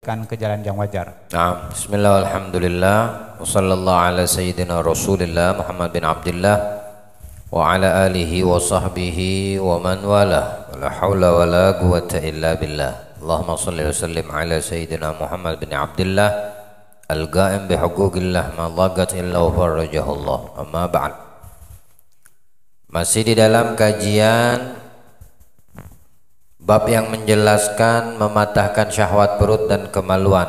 ke jalan yang wajar. Nah, bismillah, alhamdulillah, wa sallallahu ala sayyidina rasulillah Muhammad bin Abdullah wa ala alihi wa sahbihi wa man wala, la hawla wa la quwwata illa billah. Allahumma salli wa sallim ala sayyidina Muhammad bin Abdullah al-qa'im bihuquqillah ma dhaqat illa wa farajahullah. Amma ba'd. Masih di dalam kajian bab yang menjelaskan mematahkan syahwat perut dan kemaluan.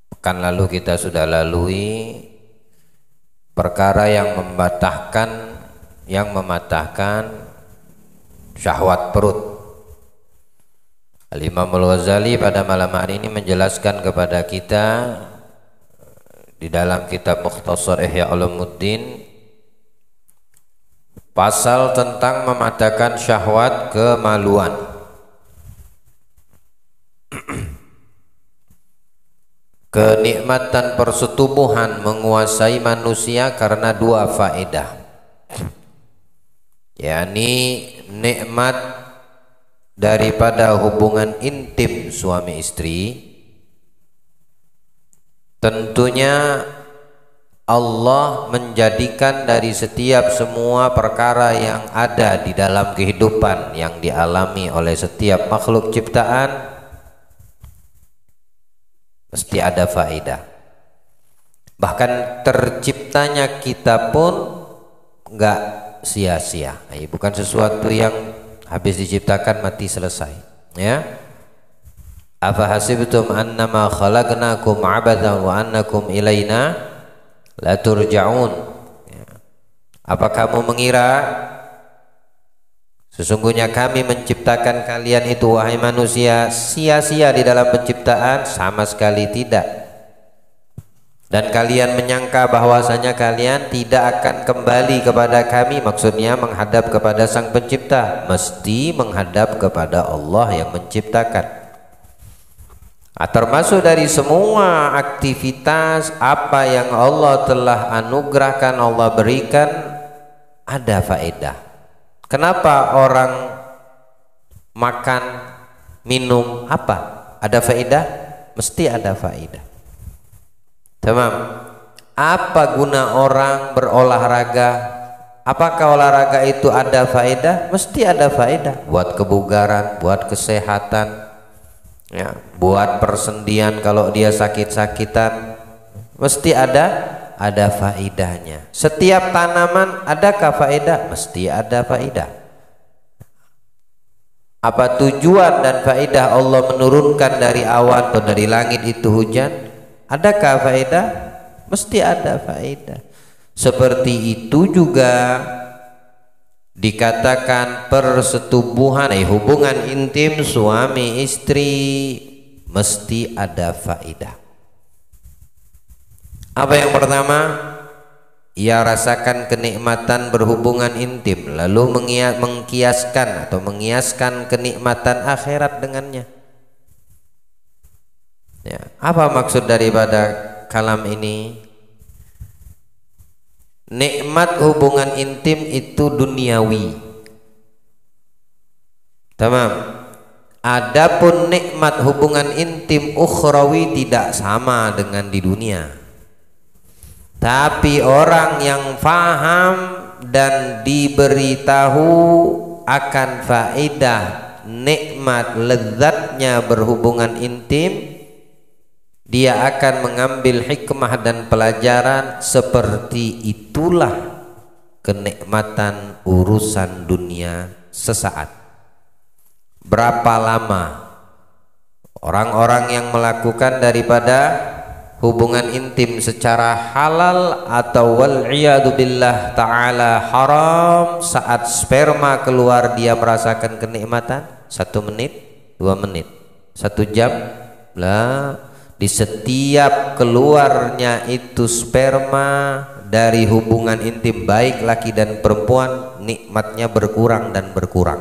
Pekan lalu kita sudah lalui perkara yang mematahkan syahwat perut. Al-Imam Al-Ghazali pada malam hari ini menjelaskan kepada kita di dalam kitab Mukhtasar Ihya Ulumuddin pasal tentang mematahkan syahwat kemaluan. Kenikmatan persetubuhan menguasai manusia karena dua faedah, yakni nikmat daripada hubungan intim suami istri. Tentunya Allah menjadikan dari setiap semua perkara yang ada di dalam kehidupan yang dialami oleh setiap makhluk ciptaan mesti ada faedah. Bahkan terciptanya kita pun enggak sia-sia. Bukan sesuatu yang habis diciptakan mati selesai, ya. Afa hasibtum annama khalaqnakum abathan wa annakum ilaina la turja'un. Apa kamu mengira sesungguhnya kami menciptakan kalian itu wahai manusia sia-sia di dalam penciptaan? Sama sekali tidak. Dan kalian menyangka bahwasanya kalian tidak akan kembali kepada kami, maksudnya menghadap kepada Sang Pencipta. Mesti menghadap kepada Allah yang menciptakan. Termasuk dari semua aktivitas apa yang Allah telah anugerahkan, Allah berikan, ada faedah. Kenapa orang makan, minum, apa? Ada faedah? Mesti ada faedah. Tamam. Apa guna orang berolahraga? Apakah olahraga itu ada faedah? Mesti ada faedah. Buat kebugaran, buat kesehatan, ya, buat persendian kalau dia sakit-sakitan, mesti ada faedahnya. Setiap tanaman adakah faedah? Mesti ada faedah. Apa tujuan dan faedah Allah menurunkan dari awan atau dari langit itu hujan? Adakah faedah? Mesti ada faedah. Seperti itu juga dikatakan persetubuhan, hubungan intim suami istri mesti ada faedah. Apa yang pertama? Ia rasakan kenikmatan berhubungan intim, lalu mengiaskan kenikmatan akhirat dengannya. Ya, apa maksud daripada kalam ini? Nikmat hubungan intim itu duniawi. Tamam. Adapun nikmat hubungan intim ukhrawi tidak sama dengan di dunia. Tapi orang yang faham dan diberitahu akan faedah nikmat lezatnya berhubungan intim, dia akan mengambil hikmah dan pelajaran. Seperti itulah kenikmatan urusan dunia sesaat. Berapa lama orang-orang yang melakukan daripada hubungan intim secara halal atau wal'iyadu billah ta'ala haram, saat sperma keluar dia merasakan kenikmatan 1 menit, 2 menit, 1 jam lah. Di setiap keluarnya itu sperma dari hubungan intim baik laki dan perempuan, nikmatnya berkurang dan berkurang,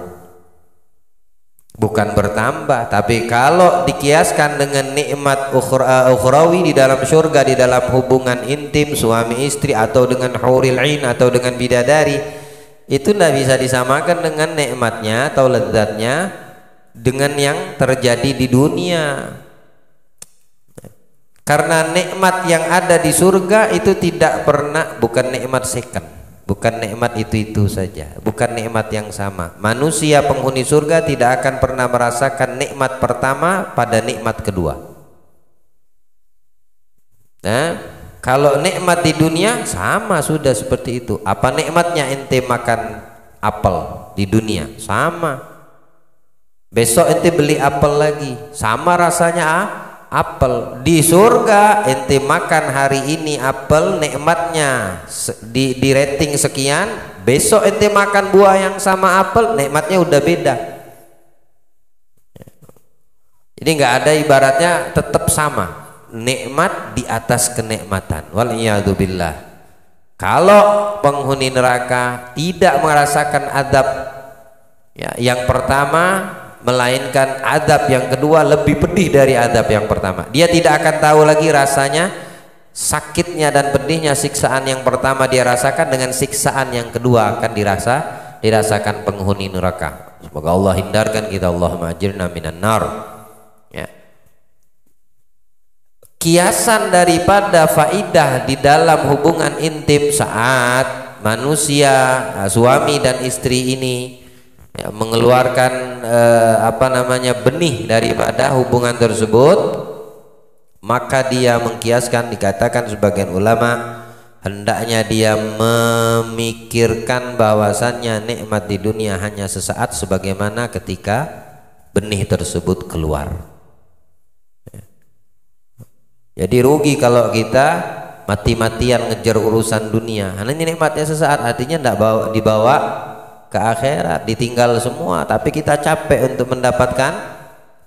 bukan bertambah. Tapi kalau dikiaskan dengan nikmat ukhrawi di dalam surga, di dalam hubungan intim suami istri atau dengan huril ain atau dengan bidadari, itu tidak bisa disamakan dengan nikmatnya atau lezatnya dengan yang terjadi di dunia. Karena nikmat yang ada di surga itu tidak pernah, bukan nikmat second, bukan nikmat itu saja, bukan nikmat yang sama. Manusia penghuni surga tidak akan pernah merasakan nikmat pertama pada nikmat kedua. Nah, kalau nikmat di dunia sama sudah seperti itu. Apa nikmatnya ente makan apel di dunia? Sama. Besok ente beli apel lagi, sama rasanya apel. Di surga ente makan hari ini apel, nikmatnya di rating sekian, besok ente makan buah yang sama apel, nikmatnya udah beda. Jadi nggak ada, ibaratnya tetap sama, nikmat di atas kenikmatan. Waliyadzubillah. Kalau penghuni neraka tidak merasakan azab ya, yang pertama, melainkan adab yang kedua lebih pedih dari adab yang pertama. Dia tidak akan tahu lagi rasanya, sakitnya dan pedihnya siksaan yang pertama dia rasakan dengan siksaan yang kedua akan dirasakan penghuni neraka. Semoga Allah hindarkan kita. Allahumma ajirna minan nar. Ya. Kiasan daripada faidah di dalam hubungan intim saat manusia, suami dan istri ini ya, mengeluarkan benih daripada hubungan tersebut, maka dia mengkiaskan, dikatakan sebagian ulama, hendaknya dia memikirkan bahwasannya nikmat di dunia hanya sesaat, sebagaimana ketika benih tersebut keluar. Jadi rugi kalau kita mati-matian ngejar urusan dunia. Karena ini nikmatnya sesaat, artinya tidak dibawa ke akhirat, ditinggal semua. Tapi kita capek untuk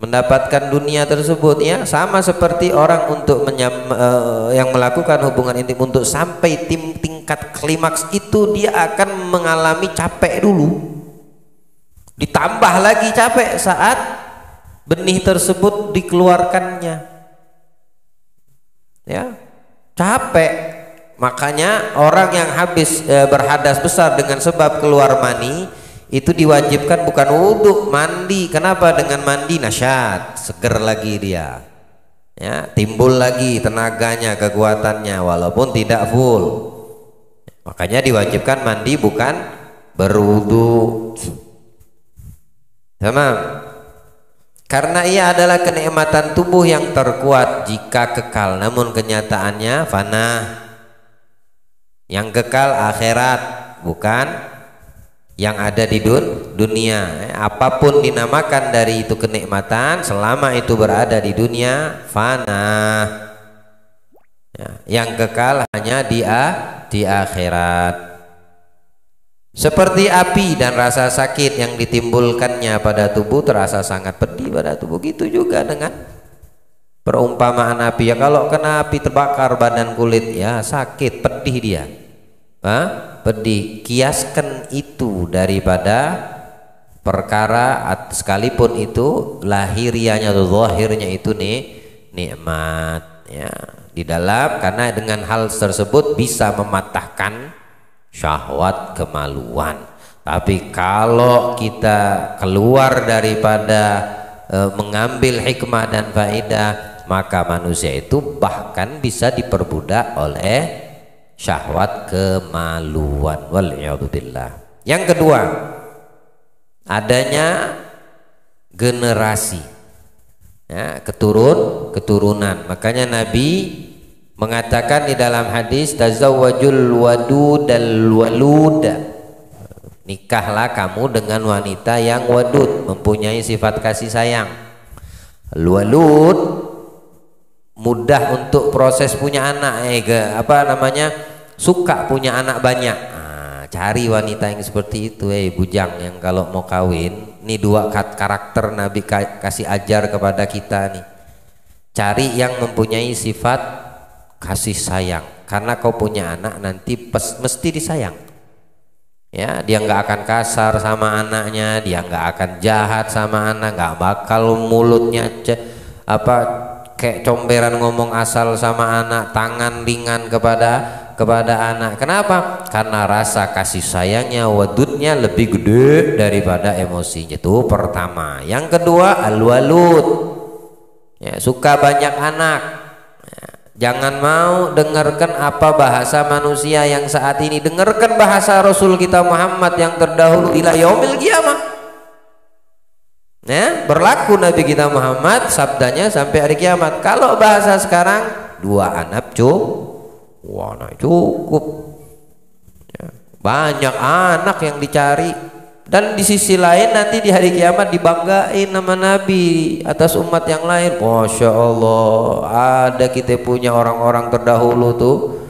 mendapatkan dunia tersebut, ya. Sama seperti orang untuk yang melakukan hubungan intim, untuk sampai tingkat klimaks itu dia akan mengalami capek dulu, ditambah lagi capek saat benih tersebut dikeluarkannya, ya, capek. Makanya orang yang habis berhadas besar dengan sebab keluar mani itu diwajibkan bukan wudhu, mandi. Kenapa? Dengan mandi nasyat, seger lagi dia, ya, timbul lagi tenaganya, kekuatannya, walaupun tidak full. Makanya diwajibkan mandi bukan berwudhu. Tamam. Karena ia adalah kenikmatan tubuh yang terkuat jika kekal, namun kenyataannya fana. Yang kekal akhirat, bukan yang ada di dunia. Apapun dinamakan dari itu kenikmatan, selama itu berada di dunia, fana. Ya, yang kekal hanya di akhirat. Seperti api dan rasa sakit yang ditimbulkannya pada tubuh terasa sangat pedih pada tubuh, gitu juga dengan perumpamaan api. Ya, kalau kena api terbakar badan kulit, ya sakit, pedih dia. Pedih. Kiaskan itu daripada perkara sekalipun itu lahirianya atau zahirnya itu nikmat, ya, di dalam, karena dengan hal tersebut bisa mematahkan syahwat kemaluan. Tapi kalau kita keluar daripada mengambil hikmah dan faedah, maka manusia itu bahkan bisa diperbudak oleh syahwat kemaluan. Waliyadzubillah. Yang kedua, adanya generasi, ya, keturunan. Makanya Nabi mengatakan di dalam hadis, tazawwajul wadudal walud, nikahlah kamu dengan wanita yang wadud, mempunyai sifat kasih sayang. Walud mudah untuk proses punya anak, suka punya anak banyak. Cari wanita yang seperti itu, bujang yang kalau mau kawin. Ini dua karakter Nabi kasih ajar kepada kita nih. Cari yang mempunyai sifat kasih sayang, karena kau punya anak nanti mesti disayang. Ya, dia nggak akan kasar sama anaknya, dia nggak akan jahat sama anak, nggak bakal mulutnya kayak comberan ngomong asal sama anak, tangan ringan kepada anak. Kenapa? Karena rasa kasih sayangnya, wadudnya lebih gede daripada emosinya. Itu pertama. Yang kedua, al-walud, ya, suka banyak anak. Ya, Jangan mau dengarkan apa bahasa manusia yang saat ini, dengarkan bahasa Rasul kita Muhammad yang terdahulu ila yaumil qiyamah. Ya, berlaku Nabi kita Muhammad sabdanya sampai hari kiamat. Kalau bahasa sekarang 2 anak cukup. Ya, banyak anak yang dicari. Dan di sisi lain nanti di hari kiamat dibanggain nama Nabi atas umat yang lain. Masya Allah, ada kita punya orang-orang terdahulu tuh,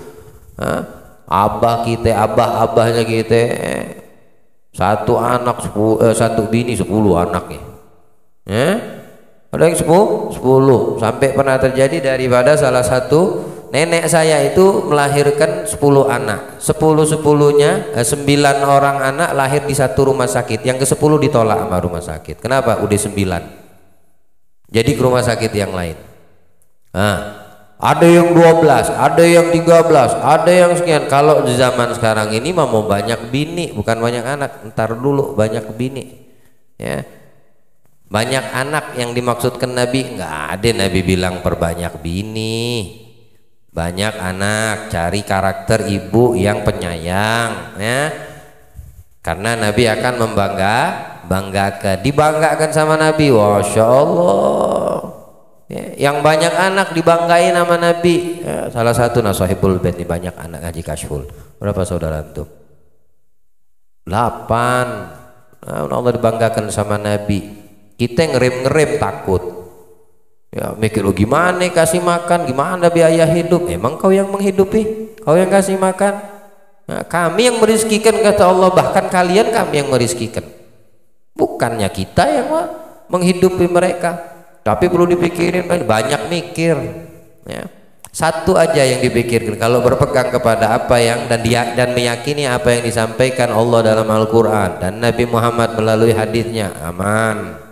abahnya kita, 1 anak 1 bini 10 anaknya. Ada yang 10 sampai pernah terjadi daripada salah satu nenek saya itu melahirkan 10 anak, 10-10-nya 9 orang anak lahir di satu rumah sakit, yang ke-10 ditolak sama rumah sakit. Kenapa? Udah 9 jadi ke rumah sakit yang lain. Ada yang 12, ada yang 13, ada yang sekian. Kalau di zaman sekarang ini mau banyak bini, bukan banyak anak. Ntar dulu banyak bini, ya. Banyak anak yang dimaksudkan Nabi, nggak ada Nabi bilang perbanyak bini. Banyak anak, cari karakter ibu yang penyayang, ya. Karena Nabi akan dibanggakan sama Nabi. Masya Allah, ya, yang banyak anak dibanggain sama Nabi, ya, salah satu Nasahibul Bait nih, banyak anak ngaji Kasyful. Berapa saudara antum? 8. Allah dibanggakan sama Nabi. Kita ngerem takut, ya, mikir lu gimana kasih makan, gimana biaya hidup. Emang kau yang menghidupi, kau yang kasih makan. Nah, kami yang merizkikan kata Allah, bahkan kami yang merizkikan, bukannya kita yang menghidupi mereka. Tapi perlu dipikirin, banyak mikir, ya. Satu aja yang dipikirkan, kalau berpegang kepada apa yang dan meyakini apa yang disampaikan Allah dalam Al-Quran dan Nabi Muhammad melalui hadisnya, aman.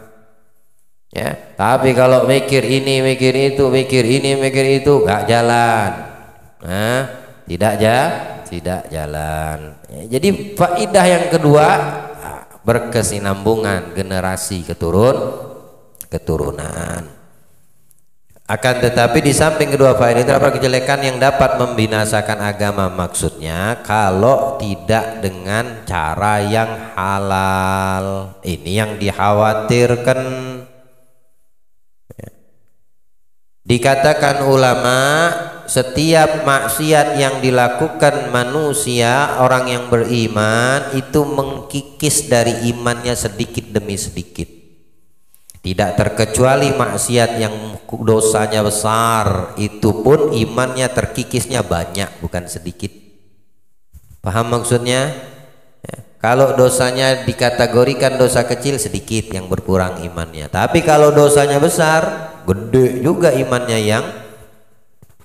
Ya, tapi kalau mikir ini, mikir itu, mikir ini, mikir itu, gak jalan. Tidak jalan. Ya, jadi faidah yang kedua, berkesinambungan generasi keturunan. Akan tetapi di samping kedua faedah itu terdapat kejelekan yang dapat membinasakan agama. Maksudnya kalau tidak dengan cara yang halal. Ini yang dikhawatirkan. Dikatakan ulama, setiap maksiat yang dilakukan manusia, orang yang beriman itu mengkikis dari imannya sedikit demi sedikit. Tidak terkecuali maksiat yang dosanya besar, itu pun imannya terkikisnya banyak, bukan sedikit. Paham maksudnya? Ya, kalau dosanya dikategorikan dosa kecil, sedikit yang berkurang imannya. Tapi kalau dosanya besar, gede juga imannya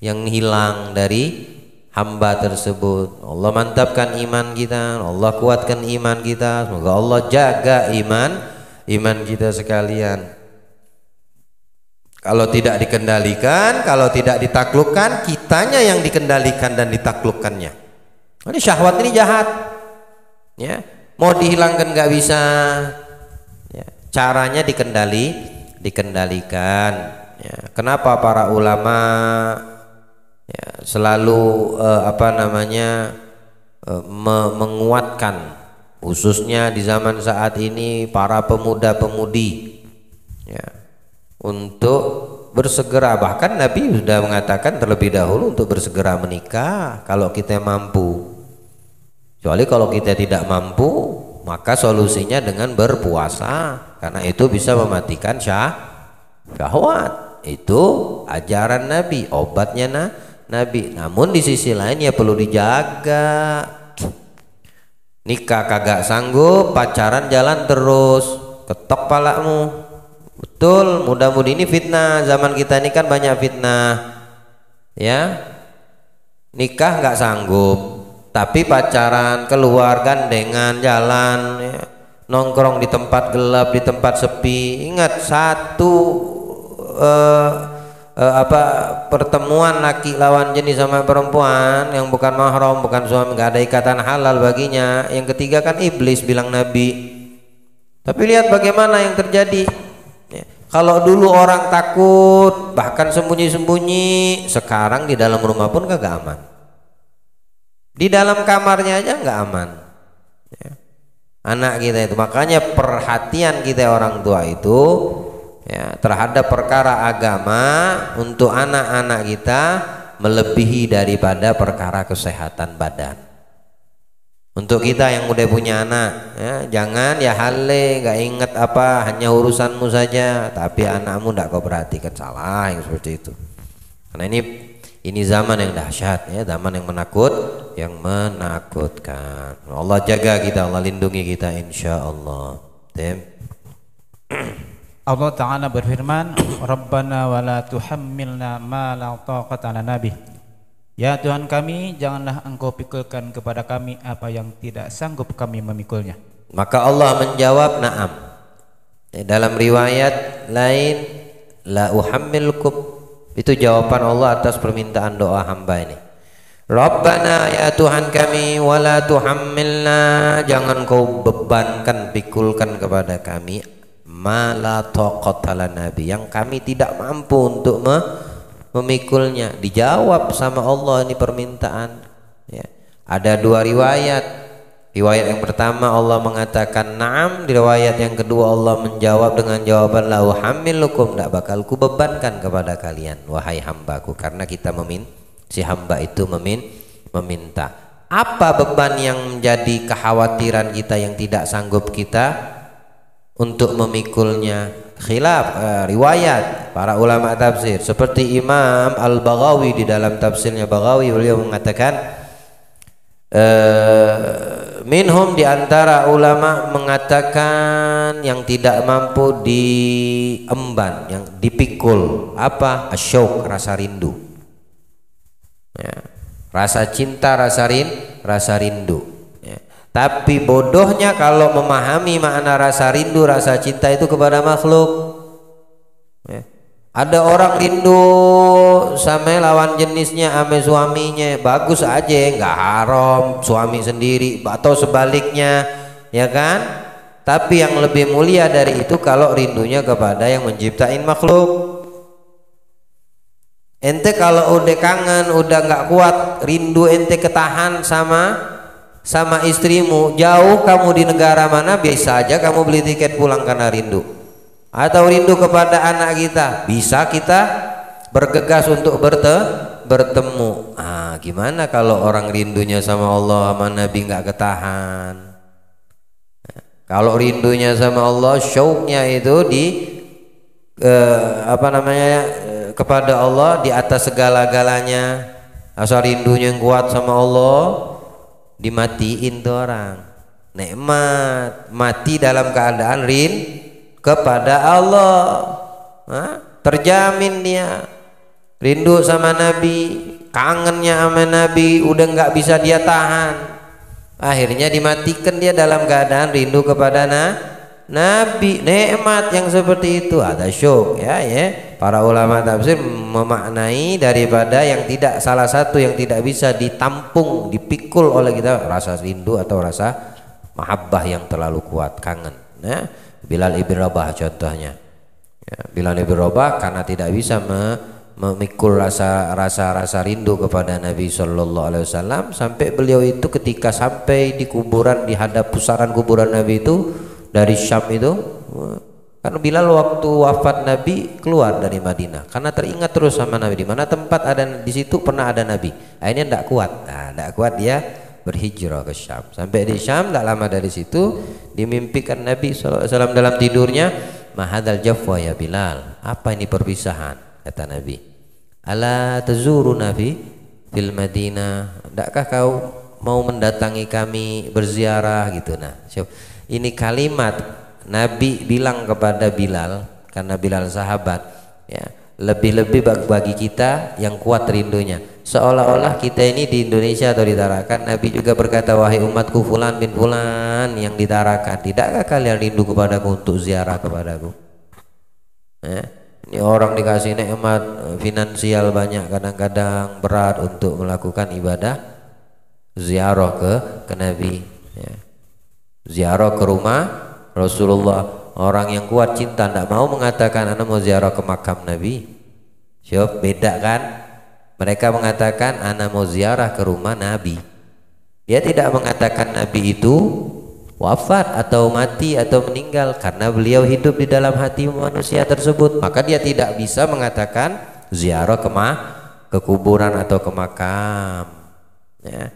yang hilang dari hamba tersebut. Allah mantapkan iman kita, Allah kuatkan iman kita. Semoga Allah jaga iman kita sekalian. Kalau tidak dikendalikan, kalau tidak ditaklukkan, kitanya yang dikendalikan dan ditaklukkannya. Ini syahwat ini jahat, ya. Mau dihilangkan nggak bisa, ya. Caranya dikendalikan, ya. Kenapa para ulama, ya, selalu menguatkan, khususnya di zaman saat ini para pemuda-pemudi, ya, untuk bersegera. Bahkan Nabi sudah mengatakan terlebih dahulu untuk bersegera menikah kalau kita mampu. Kecuali kalau kita tidak mampu, maka solusinya dengan berpuasa, karena itu bisa mematikan syahwat. Itu ajaran Nabi, obatnya Nabi. Namun di sisi lain ya perlu dijaga. Nikah kagak sanggup, pacaran jalan terus, ketok palakmu. Betul, mudah-mudahan ini fitnah. Zaman kita ini kan banyak fitnah, ya. Nikah nggak sanggup, tapi pacaran, keluar gandengan jalan, ya. Nongkrong di tempat gelap, di tempat sepi. Ingat pertemuan laki lawan jenis sama perempuan yang bukan mahram, bukan suami, nggak ada ikatan halal baginya. Yang ketiga kan iblis, bilang Nabi. Tapi lihat bagaimana yang terjadi. Kalau dulu orang takut bahkan sembunyi-sembunyi, sekarang di dalam rumah pun kagak aman. Di dalam kamarnya aja nggak aman. Ya. Anak kita itu, makanya perhatian kita orang tua itu ya, terhadap perkara agama untuk anak-anak kita melebihi daripada perkara kesehatan badan. Untuk kita yang udah punya anak ya, jangan ya hale nggak inget apa, hanya urusanmu saja tapi anakmu tidak kau perhatikan, salah yang seperti itu. Karena ini zaman yang dahsyat ya, zaman yang menakutkan. Allah jaga kita, Allah lindungi kita insyaallah. Allah Ta'ala berfirman, Rabbana wa la tuhammilna ma la taqata lana bih. Ya Tuhan kami, janganlah Engkau pikulkan kepada kami apa yang tidak sanggup kami memikulnya. Maka Allah menjawab na'am. Dalam riwayat lain, la uhammilkum. Itu jawaban Allah atas permintaan doa hamba ini. Rabbana ya Tuhan kami, wa la tuhammilna, jangan kau bebankan, pikulkan kepada kami ma la taqata lana bih, yang kami tidak mampu untuk memikulnya. Dijawab sama Allah ini permintaan ya. Ada dua riwayat. Riwayat yang pertama Allah mengatakan na'am, di riwayat yang kedua Allah menjawab dengan jawaban la uhammilukum, tidak bakal ku bebankan kepada kalian wahai hambaku, karena kita si hamba itu meminta. Apa beban yang menjadi kekhawatiran kita yang tidak sanggup kita untuk memikulnya? Khilaf riwayat para ulama tafsir, seperti Imam Al-Baghawi di dalam tafsirnya Baghawi, beliau mengatakan minhum, di antara ulama mengatakan yang tidak mampu diemban, yang dipikul apa? Asyauq, rasa rindu ya. Rasa cinta, rasa rindu ya. Tapi bodohnya kalau memahami makna rasa rindu, rasa cinta itu kepada makhluk ya. Ada orang rindu sama lawan jenisnya, ame suaminya, bagus aja, nggak haram suami sendiri, atau sebaliknya ya kan. Tapi yang lebih mulia dari itu kalau rindunya kepada yang menciptain makhluk. Ente kalau udah kangen, udah nggak kuat rindu, ente ketahan sama istrimu, jauh kamu di negara mana, biasa aja kamu beli tiket pulang karena rindu. Atau rindu kepada anak kita, bisa kita bergegas untuk bertemu. Gimana kalau orang rindunya sama Allah sama Nabi nggak ketahan? Kalau rindunya sama Allah, syauqnya itu kepada Allah di atas segala-galanya. Asal rindunya yang kuat sama Allah, dimatiin tuh orang. Nikmat mati dalam keadaan kepada Allah, terjamin dia. Rindu sama Nabi, kangennya sama Nabi, udah nggak bisa dia tahan. Akhirnya dimatikan dia dalam keadaan rindu kepada Nabi. Nikmat yang seperti itu ada syuk ya. Para ulama tafsir memaknai daripada yang tidak, salah satu yang tidak bisa ditampung, dipikul oleh kita, rasa rindu atau rasa mahabbah yang terlalu kuat, kangen. Nah, Bilal ibn Rabah contohnya ya, Bilal ibn Rabah karena tidak bisa memikul rasa rindu kepada Nabi Shallallahu Alaihi Wasallam, sampai beliau itu ketika sampai di kuburan, di hadap pusaran kuburan Nabi itu dari Syam itu, karena Bilal waktu wafat Nabi keluar dari Madinah karena teringat terus sama Nabi, di mana tempat ada di situ pernah ada Nabi. Akhirnya tidak kuat dia berhijrah ke Syam. Sampai di Syam, tak lama dari situ dimimpikan Nabi SAW dalam tidurnya, mahadal jafwa ya Bilal, apa ini perpisahan? Kata Nabi, ala tazuru Nabi fil Madinah, tidakkah kau mau mendatangi kami berziarah gitu. Nah, ini kalimat Nabi bilang kepada Bilal, karena Bilal sahabat ya, lebih-lebih bagi kita yang kuat rindunya. Seolah-olah kita ini di Indonesia atau di Tarakan, Nabi juga berkata, wahai umatku fulan bin fulan yang di Tarakan, tidakkah kalian rindu kepadaku untuk ziarah kepadaku? Ini orang dikasih nikmat finansial banyak, kadang-kadang berat untuk melakukan ibadah ziarah ke Nabi ya. Ziarah ke rumah Rasulullah. orang yang kuat cinta tidak mau mengatakan ana mau ziarah ke makam Nabi. Syuf, beda kan? Mereka mengatakan ana mau ziarah ke rumah Nabi. Dia tidak mengatakan Nabi itu wafat atau mati atau meninggal, karena beliau hidup di dalam hati manusia tersebut. Maka dia tidak bisa mengatakan ziarah ke kuburan atau ke makam. Ya.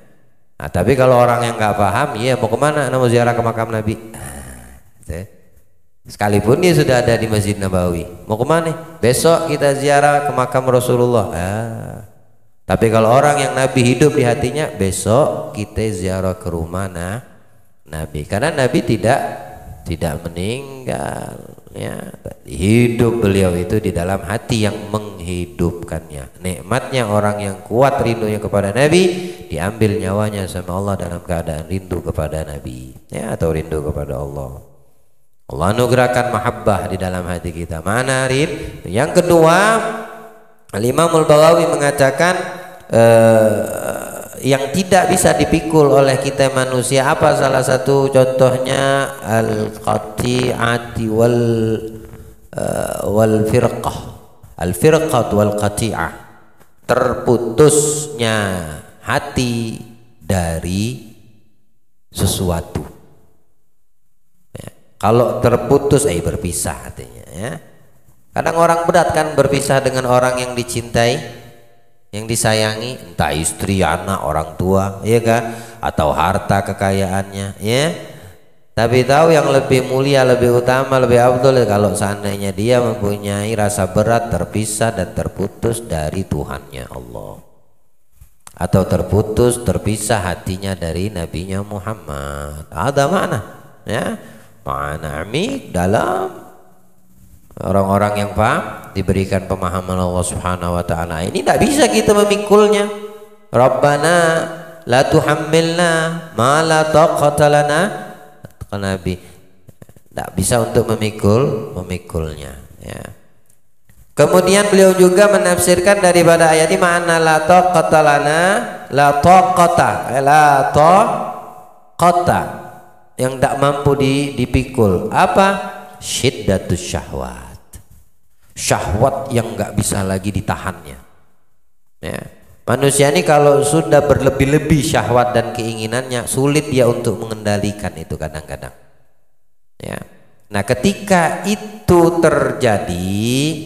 Nah, tapi kalau orang yang nggak paham, ya mau kemana? Mau ziarah ke makam Nabi. Sekalipun dia sudah ada di Masjid Nabawi, mau kemana? Besok kita ziarah ke makam Rasulullah. Tapi kalau orang yang Nabi hidup di hatinya, besok kita ziarah ke rumah Nabi, karena Nabi tidak meninggal, ya, hidup beliau itu di dalam hati yang menghidupkannya. Nikmatnya orang yang kuat rindunya kepada Nabi, diambil nyawanya sama Allah dalam keadaan rindu kepada Nabi, ya, atau rindu kepada Allah. Allah anugerahkan mahabbah di dalam hati kita. Mana Rid? Yang kedua, Imam Al-Baghawi mengatakan yang tidak bisa dipikul oleh kita manusia, apa salah satu contohnya? Al-qati'ati wal firqah. Al-firqah wal qati'ah, terputusnya hati dari sesuatu. Kalau terputus, berpisah artinya, ya. Kadang orang berat kan berpisah dengan orang yang dicintai, yang disayangi, entah istri, anak, orang tua, ya kan, atau harta kekayaannya, ya. Tapi tahu yang lebih mulia, lebih utama, lebih afdal kalau seandainya dia mempunyai rasa berat terpisah dan terputus dari Tuhannya Allah, atau terpisah hatinya dari nabinya Muhammad. Ada mana, ya? Ma'ana amik dalam orang-orang yang paham, diberikan pemahaman Allah Subhanahu wa taala. Ini tidak bisa kita memikulnya. Rabbana la tuhammilna ma la taqata lana, Nabi tidak bisa untuk memikulnya, ya. Kemudian beliau juga menafsirkan daripada ayat ini, ma'ana la taqata lana, la taqata, yang tidak mampu dipikul. Apa? Syiddatus syahwat, syahwat yang nggak bisa lagi ditahannya, ya. Manusia ini kalau sudah berlebih-lebih syahwat dan keinginannya, sulit dia untuk mengendalikan itu kadang-kadang, ya. Nah, ketika itu terjadi,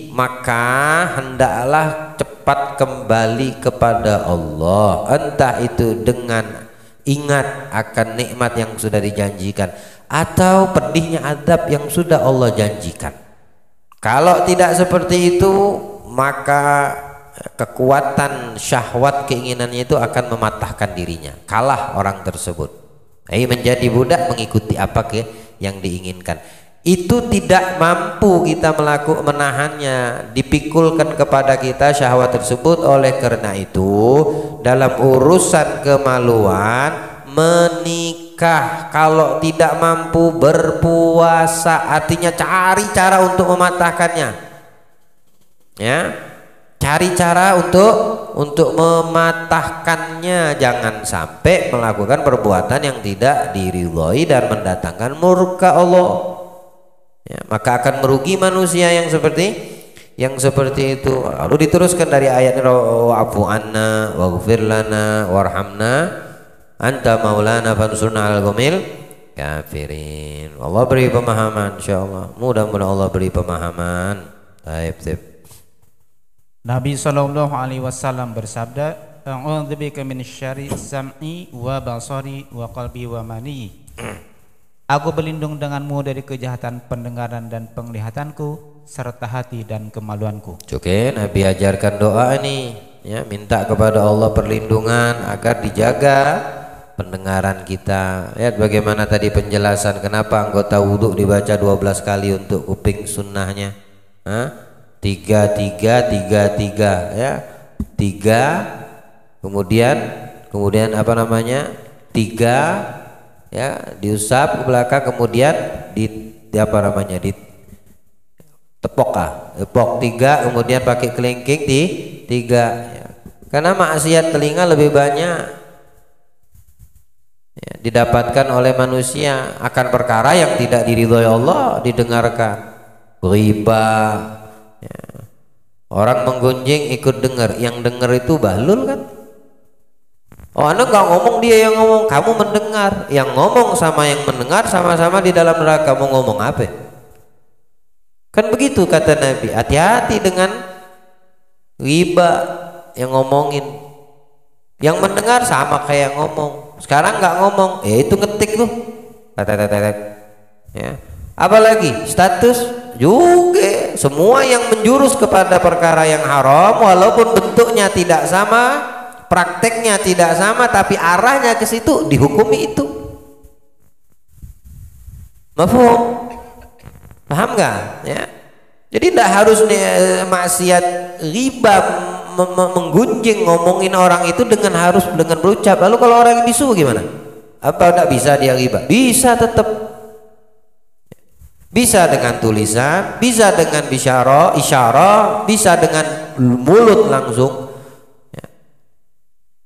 maka hendaklah cepat kembali kepada Allah, entah itu dengan ingat akan nikmat yang sudah dijanjikan atau pedihnya azab yang sudah Allah janjikan. Kalau tidak seperti itu, maka kekuatan syahwat keinginannya itu akan mematahkan dirinya, kalah orang tersebut, menjadi budak mengikuti apa yang diinginkan. Itu tidak mampu kita menahannya, dipikulkan kepada kita syahwat tersebut. Oleh karena itu, dalam urusan kemaluan, menikah, kalau tidak mampu berpuasa, artinya cari cara untuk mematahkannya, ya, cari cara untuk mematahkannya. Jangan sampai melakukan perbuatan yang tidak diridhoi dan mendatangkan murka Allah, ya, maka akan merugi manusia yang seperti itu. Lalu diteruskan dari ayat wa'fu anna waghfir lana warhamna anta maulana fansurna 'alal qaumil kafirin. Allah beri pemahaman, insyaallah. Mudah-mudahan Allah beri pemahaman. Baik. Nabi sallallahu alaihi wasallam bersabda, "A'udzubika minasyarri sam'i wa basari wa qalbi wa mani." Aku berlindung denganmu dari kejahatan pendengaran dan penglihatanku, serta hati dan kemaluanku. Oke, Nabi ajarkan doa ini, ya, minta kepada Allah perlindungan agar dijaga pendengaran kita. Lihat bagaimana tadi penjelasan kenapa anggota wudhu dibaca 12 kali untuk kuping sunnahnya. 3, ya, 3, kemudian apa namanya, 3, ya, diusap ke belakang, kemudian tepok 3, kemudian pakai kelingking 3, ya. Karena maksiat telinga lebih banyak, ya, didapatkan oleh manusia akan perkara yang tidak diridhoi Allah didengarkan. Ghibah, ya. Orang menggunjing ikut dengar, yang dengar itu bahlul kan? Oh, Anda nggak ngomong, dia yang ngomong, kamu mendengar. Yang ngomong sama yang mendengar sama-sama di dalam neraka. Mau ngomong apa? Kan begitu kata Nabi. Hati-hati dengan ghibah, yang ngomongin. Yang mendengar sama kayak ngomong. Sekarang nggak ngomong, itu ngetik tuh. Ya. Apalagi status juga, semua yang menjurus kepada perkara yang haram, walaupun bentuknya tidak sama, prakteknya tidak sama, tapi arahnya ke situ, dihukumi itu. Mafhum? Paham nggak? Ya. Jadi tidak harus maksiat riba menggunjing, ngomongin orang itu dengan harus dengan berucap. Lalu kalau orang yang bisu gimana? Apa tidak bisa dia riba? Bisa tetap. Bisa dengan tulisan, bisa dengan isyarah, bisa dengan mulut langsung.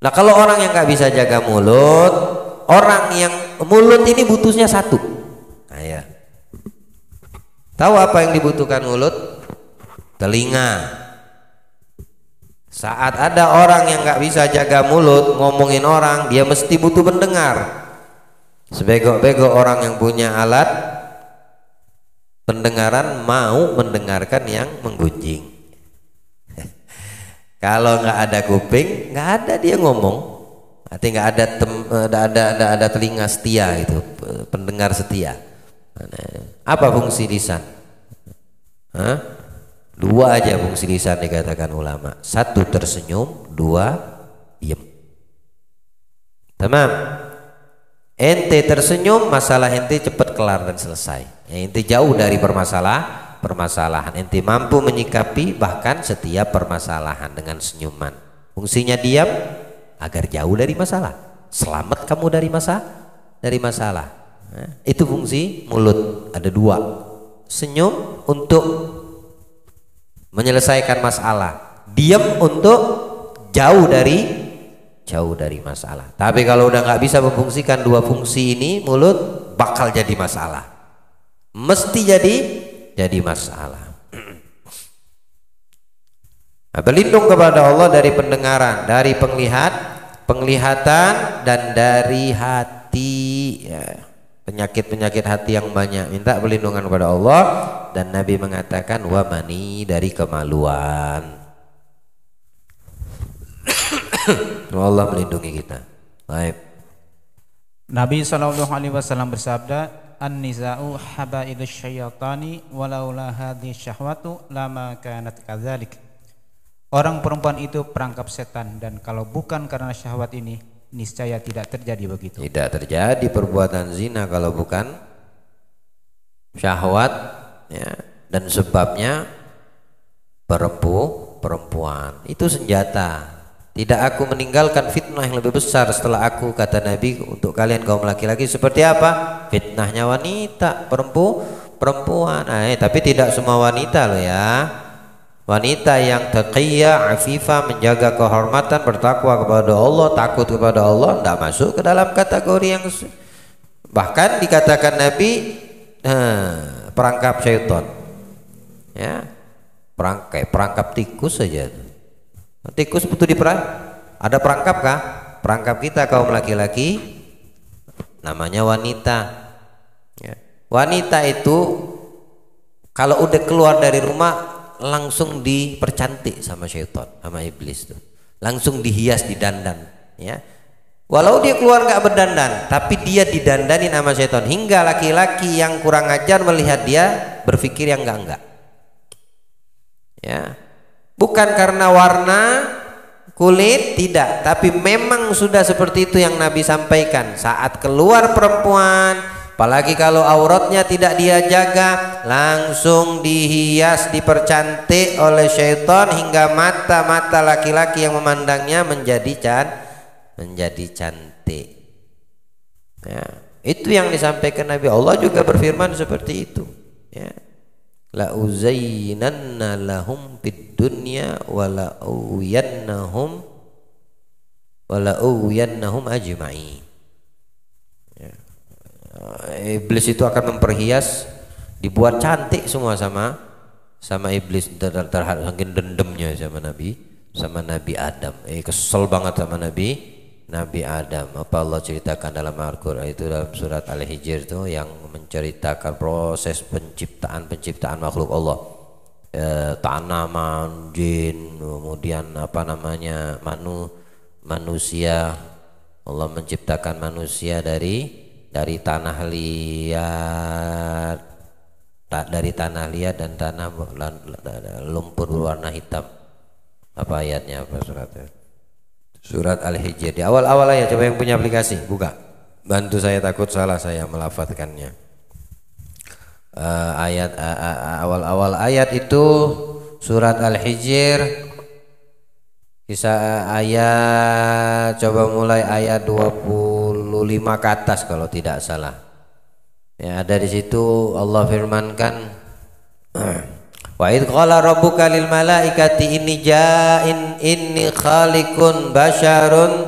Nah kalau orang yang nggak bisa jaga mulut, orang yang mulut ini butuhnya satu. Nah, ya. Tahu apa yang dibutuhkan mulut? Telinga. Saat ada orang yang nggak bisa jaga mulut, ngomongin orang, dia mesti butuh pendengar. Sebego-bego orang yang punya alat pendengaran mau mendengarkan yang menggunjing. Kalau nggak ada kuping, nggak ada dia ngomong. Artinya nggak ada telinga setia itu, pendengar setia. Apa fungsi lisan? Dua aja fungsi lisan dikatakan ulama. Satu tersenyum, dua diam. Tamam. Ente tersenyum, masalah ente cepat kelar dan selesai. Ente jauh dari permasalahan. Ente mampu menyikapi bahkan setiap permasalahan dengan senyuman. Fungsinya diam agar jauh dari masalah. Selamat kamu dari masalah. Nah, itu fungsi mulut. Ada dua. Senyum untuk menyelesaikan masalah. Diam untuk jauh dari masalah. Tapi kalau udah nggak bisa memfungsikan dua fungsi ini, mulut bakal jadi masalah. Mesti jadi masalah. Nah, berlindung kepada Allah dari pendengaran, dari penglihatan, dan dari hati. Ya. Penyakit-penyakit hati yang banyak, minta perlindungan kepada Allah. Dan Nabi mengatakan wamani, dari kemaluan. Allah melindungi kita. Baik. Nabi SAW bersabda, an-niza'u habaidus syaitani walaula hadhi syahwatu lama kanat kadzalik. Orang perempuan itu perangkap setan, dan kalau bukan karena syahwat ini, niscaya tidak terjadi begitu. Tidak terjadi perbuatan zina kalau bukan syahwat, ya. Dan sebabnya perempuan itu senjata. Tidak aku meninggalkan fitnah yang lebih besar setelah aku, kata Nabi, untuk kalian kaum laki-laki. Seperti apa? Fitnahnya wanita, perempuan. Tapi tidak semua wanita loh ya. Wanita yang taqiyah, afifah, menjaga kehormatan, bertakwa kepada Allah, takut kepada Allah, tidak masuk ke dalam kategori yang bahkan dikatakan Nabi perangkap syaitan. Ya, perangkap tikus saja. Tikus butuh ada perangkap kah? Perangkap kita kaum laki-laki namanya wanita. Ya. Wanita itu kalau udah keluar dari rumah langsung dipercantik sama syaitan, sama iblis tuh. Langsung dihias, didandan. Ya. Walau dia keluar nggak berdandan, tapi dia didandani sama syaitan. Hingga laki-laki yang kurang ajar melihat dia berpikir yang enggak. Ya. Bukan karena warna kulit, tidak, tapi memang sudah seperti itu yang Nabi sampaikan. Saat keluar perempuan, apalagi kalau auratnya tidak dia jaga, langsung dihias, dipercantik oleh syaitan hingga mata-mata laki-laki yang memandangnya menjadi cantik. Ya, itu yang disampaikan Nabi. Allah juga berfirman seperti itu. Ya. La uzayyinanna lahum fid dunya wa la uyannahum ajma'in. Iblis itu akan memperhias, dibuat cantik semua sama iblis terhadap saking dendamnya sama Nabi Adam. Kesel banget sama Nabi Adam. Apa Allah ceritakan dalam Al-Qur'an itu dalam surat Al-Hijr itu yang menceritakan proses penciptaan makhluk Allah. Tanaman, jin, kemudian apa namanya manusia. Allah menciptakan manusia dari tanah liat, dan tanah lumpur berwarna hitam. Apa ayatnya, apa suratnya? Surat Al-Hijr di awal-awal ayat. Coba yang punya aplikasi buka, bantu saya, takut salah saya melafatkannya. Awal-awal ayat itu surat Al-Hijr, kisah ayat, coba mulai ayat 25 ke atas kalau tidak salah. Ya, ada di situ Allah firmankan, wa idh qala rabbuka lil malaikati inni khaliqun basyaran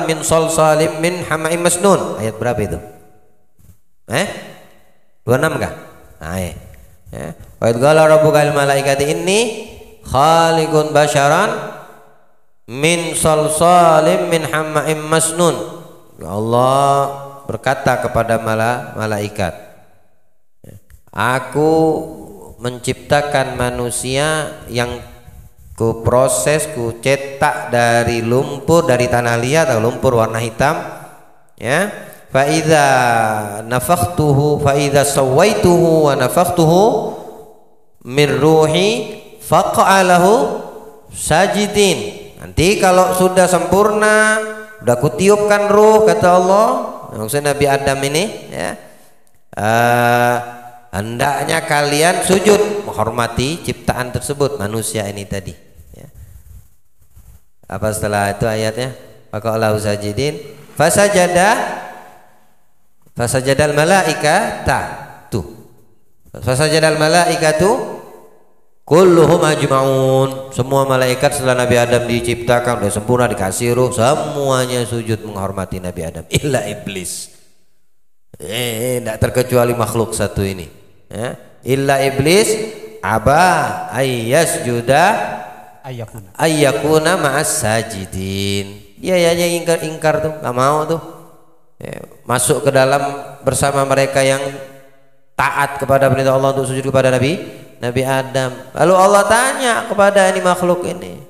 min salsalim min hama'im masnun. Ayat berapa itu? 26 kah? Nah, ya. Wa idh qala rabbuka lil malaikati inni khaliqun basyaran min salsalim min hama'im masnun. Allah berkata kepada malaikat, aku menciptakan manusia yang ku proses, ku cetak dari lumpur, dari tanah liat atau lumpur warna hitam, ya. Fa idza sawaituhu wa nafakhtuhu min ruhi faqa'alahu sajidin. Nanti kalau sudah sempurna, udah kutiupkan ruh, kata Allah, maksudnya Nabi Adam ini, ya, hendaknya kalian sujud menghormati ciptaan tersebut, manusia ini tadi, ya. Apa setelah itu ayatnya? Faqa'alahu sajidin fasajadal malaikata tuh. Fasajadal malaikatu kulluhum ajma'un. Semua malaikat setelah Nabi Adam diciptakan udah sempurna, dikasih ruh, semuanya sujud menghormati Nabi Adam illa iblis. Tidak terkecuali makhluk satu ini, ya. Illa iblis aba ayyasjuda ayyakuna ma'as sajidin. Dia hanya ingkar tuh, nggak mau tuh, ya, masuk ke dalam bersama mereka yang taat kepada perintah Allah untuk sujud kepada Nabi Adam. Lalu Allah tanya kepada ini makhluk ini,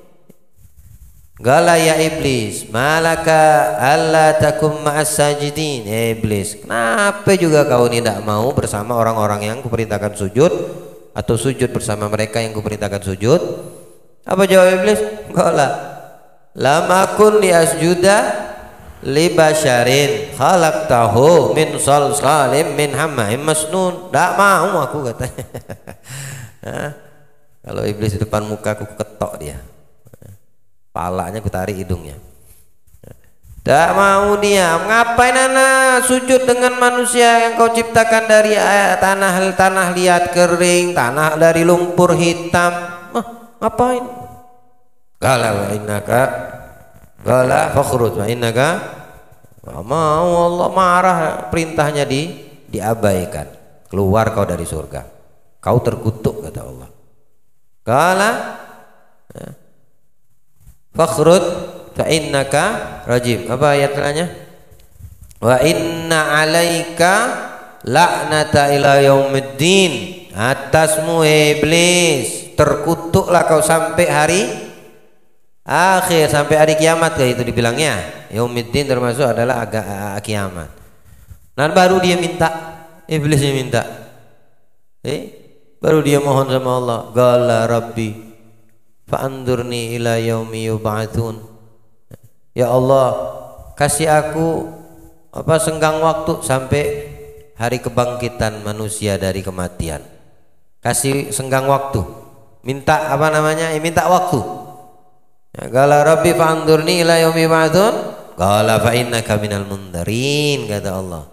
Gala ya iblis, malaka alla takum ma'as sajidin. Iblis, kenapa juga kau ini tidak mau bersama orang-orang yang kuperintahkan sujud, atau sujud bersama mereka yang kuperintahkan sujud? Apa jawab iblis? Gala lam akun li asjuda li basyarin khalaqtahu min salsalim min hama'im masnun. Tidak mau aku, katanya. Kalau iblis di depan muka aku ketok dia, palanya aku tarik hidungnya. Tak mau dia. Ngapain anak sujud dengan manusia yang kau ciptakan dari tanah liat kering, tanah dari lumpur hitam? Ngapain? Gala wa innaka gala fakhruj wa innaka. Mau Allah marah, perintahnya diabaikan. Keluar kau dari surga, kau terkutuk, kata Allah. Gala fakhrud fa innaka rajim. Apa ayatnya? Wa inna alaika la'nata ila yaumiddin. Atasmu iblis, terkutuklah kau sampai hari akhir, sampai hari kiamat, kayak itu dibilangnya. Yaumiddin termasuk adalah kiamat. Nah, baru dia minta, iblisnya minta. Baru dia mohon sama Allah. Qala rabbi fa'andurni ila yaumi yub'atsun. Ya Allah, kasih aku senggang waktu sampai hari kebangkitan manusia dari kematian. Kasih senggang waktu. Minta minta waktu. Ya, qala rabbi fa'andurni ila yaumi yub'atsun. Qala fa innaka minal mundarin, kata Allah.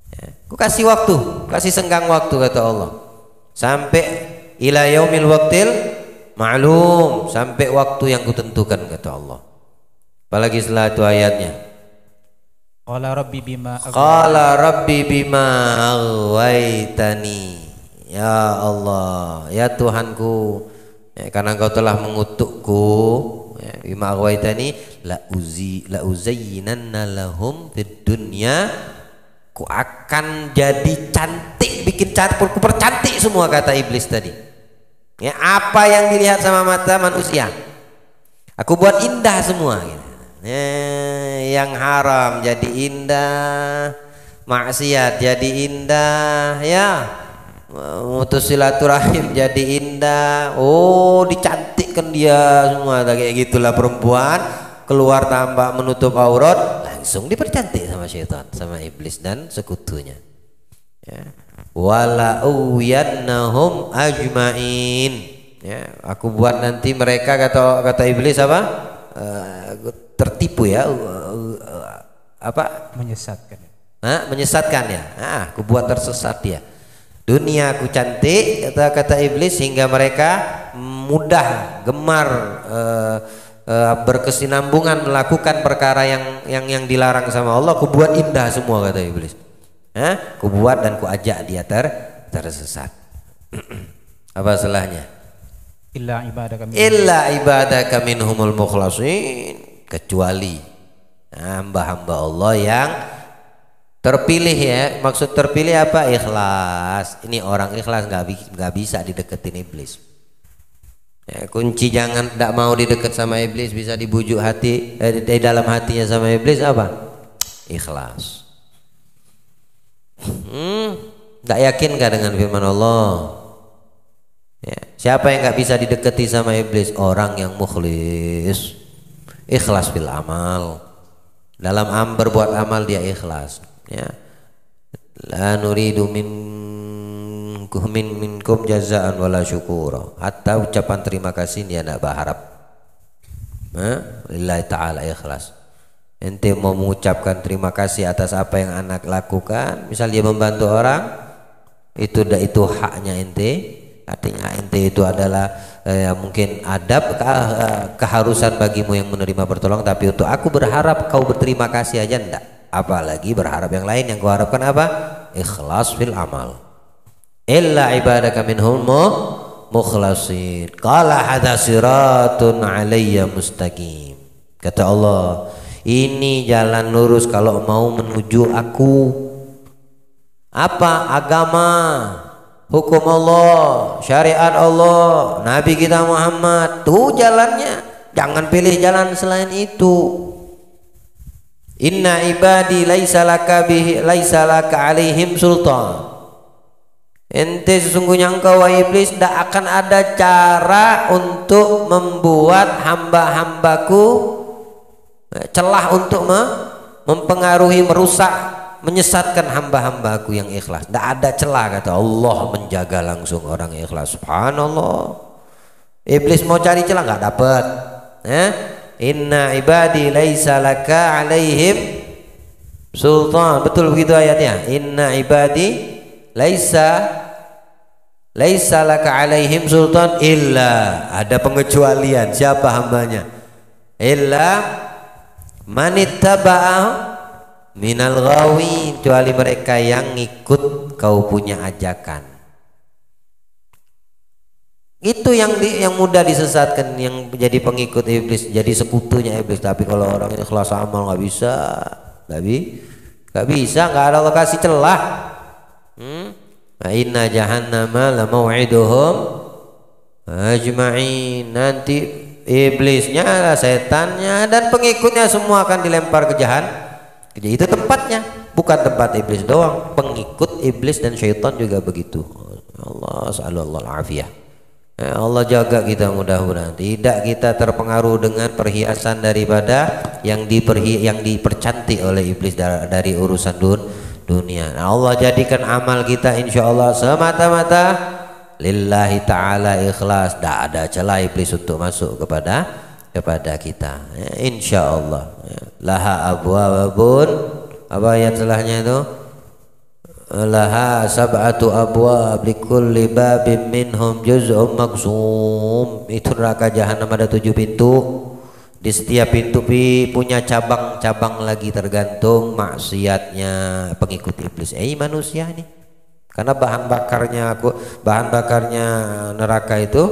Ya, aku kasih waktu, kasih senggang waktu, kata Allah. Sampai ila yaumil waqtil ma'lum, sampai waktu yang kutentukan, kata Allah. Apalagi setelah itu ayatnya, Qala rabbi bima aghwaytani. Ya Allah, ya Tuhanku, ya, karena Engkau telah mengutukku, ya, bima aghwaytani la uzayyinanna lahum fid dunya. Ku akan jadi cantik, bikin cantik, ku percantik semua, kata iblis tadi. Ya, apa yang dilihat sama mata manusia, aku buat indah semua. Yang haram jadi indah, maksiat jadi indah, ya, mutus silaturahim jadi indah. Oh, dicantikkan dia semua, kayak gitulah perempuan keluar tanpa menutup aurat, langsung dipercantik sama syaitan, sama iblis dan sekutunya. Ya. Wala uyannahum ajmain. Ya, aku buat nanti mereka, kata iblis apa? Tertipu ya, apa? Menyesatkan. Menyesatkan ya. Aku buat tersesat dia. Dunia aku cantik, kata iblis, sehingga mereka mudah, gemar, berkesinambungan melakukan perkara yang dilarang sama Allah. Aku buat indah semua, kata iblis. Ku buat dan ku ajak dia tersesat. Apa salahnya? Illa ibadaka minhumul mukhlasin, kecuali hamba-hamba Allah yang terpilih. Ya, maksud terpilih apa? Ikhlas. Ini orang ikhlas nggak bisa dideketin iblis. Ya, kunci jangan tidak mau didekat sama iblis, bisa dibujuk hati di dalam hatinya sama iblis apa? Ikhlas. Tidak yakin nggak dengan firman Allah? Ya, siapa yang nggak bisa didekati sama iblis? Orang yang mukhlis, ikhlas fil amal. Dalam berbuat amal dia ikhlas. Ya, la nuridu minkum jazaan wala syukura. Hatta ucapan terima kasih dia tidak berharap. Lillahi ta'ala ikhlas. Ente mau mengucapkan terima kasih atas apa yang anak lakukan, misal dia membantu orang, itu haknya ente. Artinya ente itu adalah mungkin adab, keharusan bagimu yang menerima pertolongan, tapi untuk aku berharap kau berterima kasih aja enggak, apalagi berharap yang lain. Yang kau harapkan apa? Ikhlas fil amal. Illa ibadaka minhum mukhlasin. Qala hadza siratun alayya mustaqim. Kata Allah, ini jalan lurus kalau mau menuju aku. Apa? Agama, hukum Allah, syariat Allah, Nabi kita Muhammad. Tuh jalannya. Jangan pilih jalan selain itu. Inna ibadi laisa laka alaihim sultan. Ente sesungguhnya engkau wahai iblis tidak akan ada cara untuk membuat hamba-hambaku celah untuk mempengaruhi, merusak, menyesatkan hamba-hambaku yang ikhlas. Tidak ada celah, kata Allah, menjaga langsung orang ikhlas. Subhanallah. Iblis mau cari celah nggak dapat. Inna ibadi laisa laka alaihim sultan. Betul begitu ayatnya. Inna ibadi laisa laka alaihim sultan illa, ada pengecualian. Siapa hambanya? Illa manittaba'a minal ghawin, kecuali mereka yang ngikut kau punya ajakan. Itu yang mudah disesatkan, yang jadi pengikut iblis, jadi sekutunya iblis. Tapi kalau orang ikhlas amal nggak bisa, nggak ada lokasi celah. Inna jahannama la mau'iduhum ajma'in. Nanti iblisnya, setannya dan pengikutnya semua akan dilempar ke jahannam. Jadi itu tempatnya, bukan tempat iblis doang, pengikut iblis dan syaitan juga begitu. Allah sallallahu alafiyah. Allah jaga kita, mudah-mudahan tidak kita terpengaruh dengan perhiasan daripada yang dipercantik oleh iblis dari urusan dunia. Nah, Allah jadikan amal kita insyaallah semata-mata lillahi ta'ala, ikhlas. Tidak ada celah iblis untuk masuk kepada kita, ya, insyaallah. Ya. Laha abwabun, apa ayat setelahnya itu? Laha sab'atu abwab likulli babin minhum juz'un maqsum. Itu neraka jahanam ada 7 pintu, Di setiap pintu punya cabang-cabang lagi, tergantung maksiatnya pengikut iblis. Manusia nih. Karena bahan bakarnya neraka itu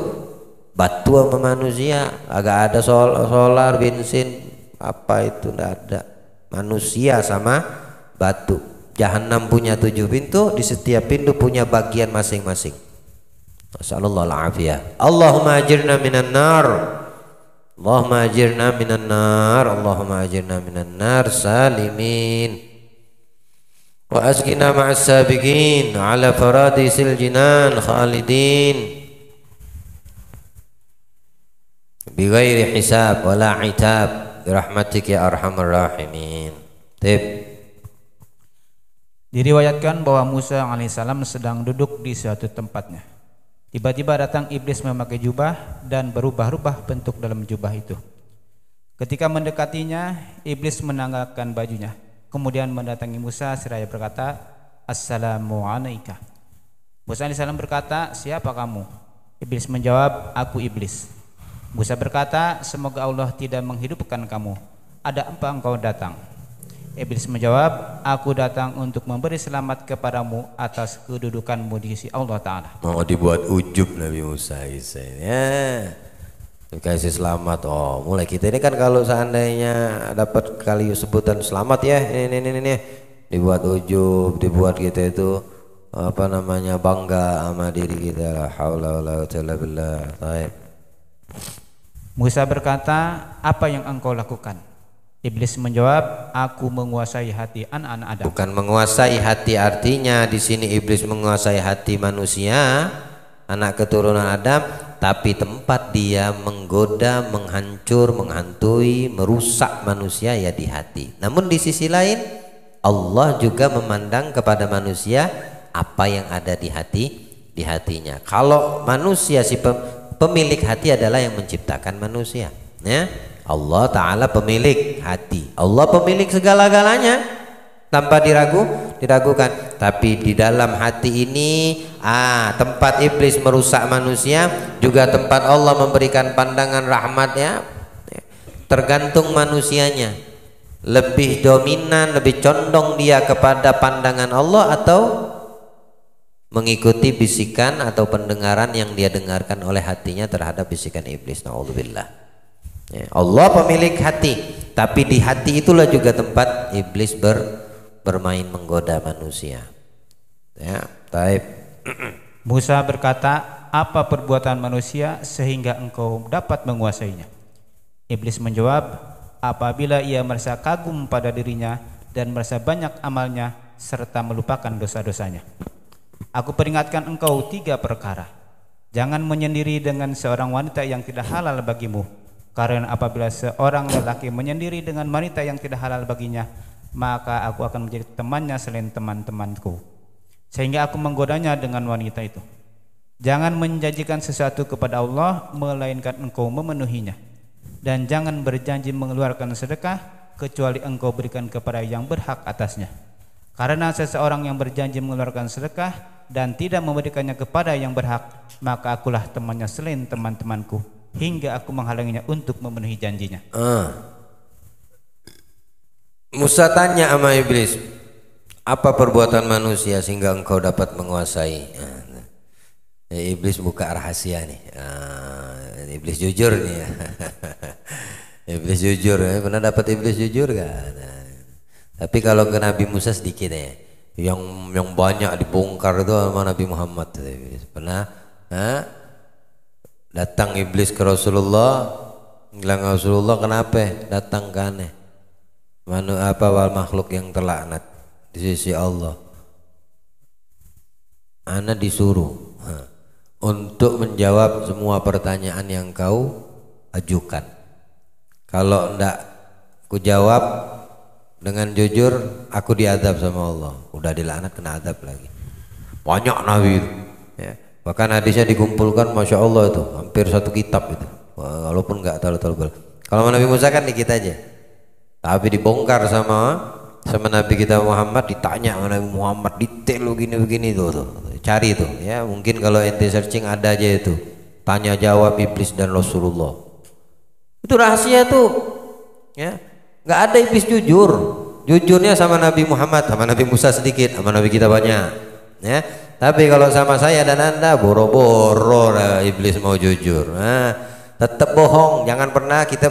batu sama manusia. Agak ada solar, bensin, apa itu enggak ada. Manusia sama batu. Jahanam punya 7 pintu, di setiap pintu punya bagian masing-masing. Masyaallah al-afiyah. Allahumma ajirna minan nar. Allahumma ajirna minan nar. Allahumma ajirna minan nar salimin. Wa asqina ma'as sabiqin ala faradisil jinan khalidin bighairi hisab wala itab birahmatik ya arhamar rahimin. Diriwayatkan bahwa Musa alaihissalam sedang duduk di suatu tempatnya. Tiba-tiba datang iblis memakai jubah dan berubah-ubah bentuk dalam jubah itu. Ketika mendekatinya, iblis menanggalkan bajunya. Kemudian mendatangi Musa seraya berkata, "Assalamu alaika." Musa alaihissalam berkata, "Siapa kamu?" Iblis menjawab, "Aku iblis." Musa berkata, "Semoga Allah tidak menghidupkan kamu. Ada apa engkau datang?" Iblis menjawab, "Aku datang untuk memberi selamat kepadamu atas kedudukanmu di sisi Allah Ta'ala." Mau dibuat ujub Nabi Musa ya. Dikasih selamat. Oh, mulai kita ini kan kalau seandainya dapat kali sebutan selamat ya, ini dibuat ujub, dibuat kita itu apa namanya, bangga sama diri kita. La haula wala quwwata illa billah. Baik. Musa berkata, "Apa yang engkau lakukan?" Iblis menjawab, "Aku menguasai hati anak-anak Adam." Bukan menguasai hati, artinya di sini iblis menguasai hati manusia, anak keturunan Adam, tapi tempat dia menggoda, menghancur, menghantui, merusak manusia ya di hati. Namun di sisi lain Allah juga memandang kepada manusia apa yang ada di hatinya. Kalau manusia si pemilik hati adalah yang menciptakan manusia, ya. Allah Ta'ala pemilik hati, Allah pemilik segala-galanya tanpa diragukan. Tapi di dalam hati ini tempat iblis merusak manusia, juga tempat Allah memberikan pandangan rahmatnya. Tergantung manusianya, lebih dominan, lebih condong dia kepada pandangan Allah atau mengikuti bisikan atau pendengaran yang dia dengarkan oleh hatinya terhadap bisikan iblis. Na'udzubillah. Allah pemilik hati, tapi di hati itulah juga tempat iblis bermain menggoda manusia. Ya, taib. Musa berkata, "Apa perbuatan manusia sehingga engkau dapat menguasainya?" Iblis menjawab, "Apabila ia merasa kagum pada dirinya dan merasa banyak amalnya serta melupakan dosa-dosanya. Aku peringatkan engkau 3 perkara. Jangan menyendiri dengan seorang wanita yang tidak halal bagimu. Karena apabila seorang lelaki menyendiri dengan wanita yang tidak halal baginya, maka aku akan menjadi temannya selain teman-temanku, sehingga aku menggodanya dengan wanita itu. Jangan menjanjikan sesuatu kepada Allah melainkan engkau memenuhinya, dan jangan berjanji mengeluarkan sedekah kecuali engkau berikan kepada yang berhak atasnya. Karena seseorang yang berjanji mengeluarkan sedekah dan tidak memberikannya kepada yang berhak, maka akulah temannya selain teman-temanku, hingga aku menghalanginya untuk memenuhi janjinya." Musa tanya sama iblis, "Apa perbuatan manusia sehingga engkau dapat menguasai?" Iblis buka rahasia nih. Iblis jujur nih ya. Iblis jujur ya. Pernah dapat iblis jujur kan? Tapi kalau ke Nabi Musa sedikit ya. Yang banyak dibongkar itu sama Nabi Muhammad. Pernah datang iblis ke Rasulullah, bilang, "Rasulullah, kenapa datang ke aneh? Wal makhluk yang terlaknat di sisi Allah. Ana disuruh untuk menjawab semua pertanyaan yang kau ajukan. Kalau ndak ku jawab dengan jujur, aku diadab sama Allah." Udah dilaknat, kena adab lagi. Banyak Nabi itu, ya. Bahkan hadisnya dikumpulkan, Masya Allah itu hampir 1 kitab itu, walaupun nggak terlalu. Kalau Nabi Musa kan dikit aja, tapi dibongkar sama Nabi kita Muhammad, ditanya sama Nabi Muhammad detail begini tuh. Cari tuh ya, mungkin kalau ente searching ada aja itu, tanya jawab iblis dan Rasulullah. Itu Itu rahasia tuh. Ya, nggak ada iblis jujur. Jujurnya sama Nabi Muhammad, sama Nabi Musa sedikit, sama Nabi kita banyak. Ya, tapi kalau sama saya dan Anda boro-boro iblis mau jujur. Nah, tetap bohong, jangan pernah kita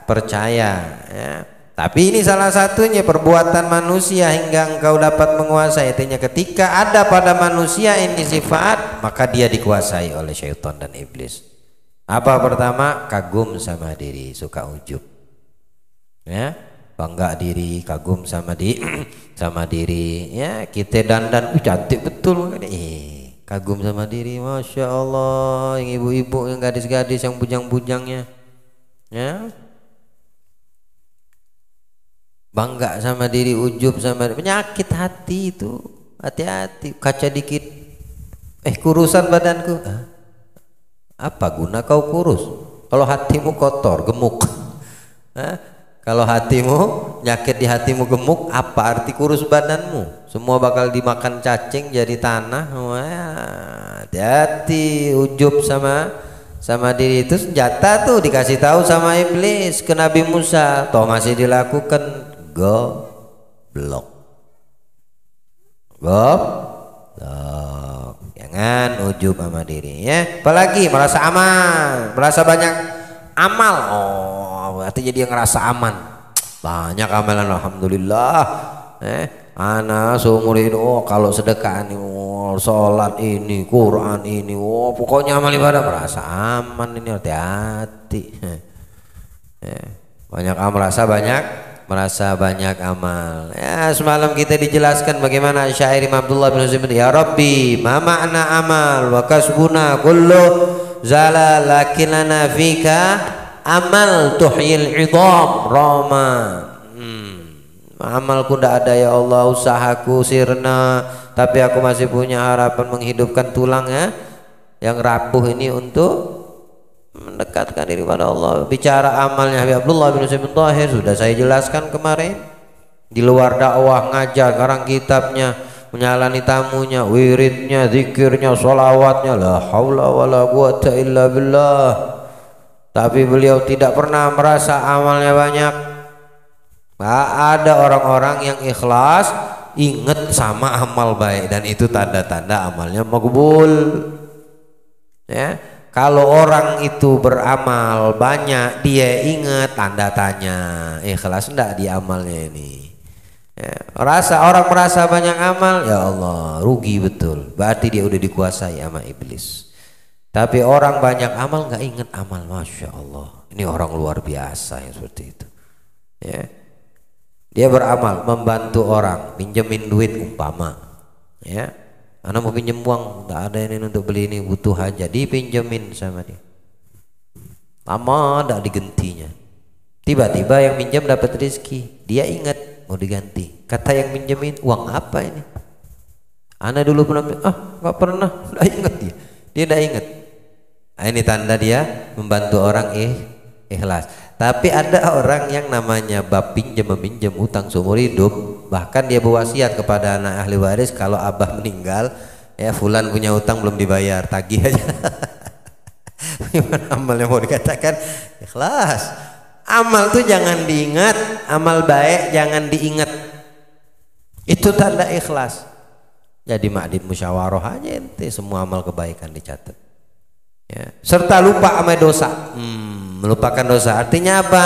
percaya. Ya. Tapi ini salah satunya perbuatan manusia hingga engkau dapat menguasai. Artinya ketika ada pada manusia ini sifat, maka dia dikuasai oleh syaitan dan iblis. Apa pertama? Kagum sama diri, suka ujub. Ya, bangga diri, kagum sama diri. Ya, kita dandan, cantik betul. Kagum sama diri, masya Allah. Yang ibu-ibu, yang gadis-gadis, yang bujang-bujangnya. Ya, bangga sama diri, ujub sama diri. Penyakit hati itu, hati-hati. Kaca dikit, kurusan badanku. Apa guna kau kurus kalau hatimu kotor, gemuk? Kalau hatimu nyakit, di hatimu gemuk, apa arti kurus badanmu? Semua bakal dimakan cacing jadi tanah. Hati-hati, ujub sama diri itu senjata tuh, dikasih tahu sama iblis ke Nabi Musa. Toh masih dilakukan, goblok. Jangan ujub sama diri, ya. Apalagi merasa aman, merasa banyak amal. Artinya dia ngerasa aman, banyak amalan, alhamdulillah. Ana seumur hidup, kalau sedekah ini, sholat ini, Quran ini, pokoknya amal ibadah, merasa aman ini. Hati-hati. Banyak amal, merasa banyak amal. Ya, semalam kita dijelaskan bagaimana syair Imam Abdullah bin Husain, ya Rabbi ma ma'na amal wa kasbuna kullu zala lakinana fika amal tuhyil idham rama. Amalku tidak ada ya Allah, usahaku sirna, tapi aku masih punya harapan menghidupkan tulang yang rapuh ini untuk mendekatkan diri pada Allah. Bicara amalnya Habib Abdullah bin Husain bin Tahir sudah saya jelaskan kemarin. Di luar dakwah, ngajar, karang kitabnya, menyalani tamunya, wiridnya, zikirnya, sholawatnya, la haula wala quwata illa billah. Tapi beliau tidak pernah merasa amalnya banyak. Ada orang-orang yang ikhlas, ingat sama amal baik, dan itu tanda-tanda amalnya makbul. Ya, kalau orang itu beramal banyak, dia ingat, tanda tanya ikhlas enggak di amalnya ini. Ya, orang merasa banyak amal, ya Allah, rugi betul. Berarti dia udah dikuasai sama iblis. Tapi orang banyak amal nggak ingat amal, masya Allah. Ini orang luar biasa yang seperti itu. Ya, dia beramal, membantu orang, pinjemin duit umpama. Ya, anak mau pinjem uang, nggak ada ini untuk beli ini, butuh aja, dipinjemin sama dia. Lama nggak digentinya. Tiba-tiba yang pinjam dapat rezeki, dia ingat mau diganti. Kata yang pinjemin, uang apa ini? Anak dulu pernah, nggak pernah, nggak ingat dia nggak ingat. Ini tanda dia membantu orang ikhlas. Tapi ada orang yang namanya bab pinjam meminjam, utang seumur hidup, bahkan dia berwasiat kepada anak ahli waris, kalau abah meninggal, ya fulan punya utang belum dibayar, tagih aja. Gimana amalnya mau dikatakan ikhlas? Amal tuh jangan diingat, amal baik jangan diingat. Itu tanda ikhlas. Jadi makdid musyawarah aja ente, semua amal kebaikan dicatat. Ya. Serta lupa sama dosa. Melupakan dosa artinya apa?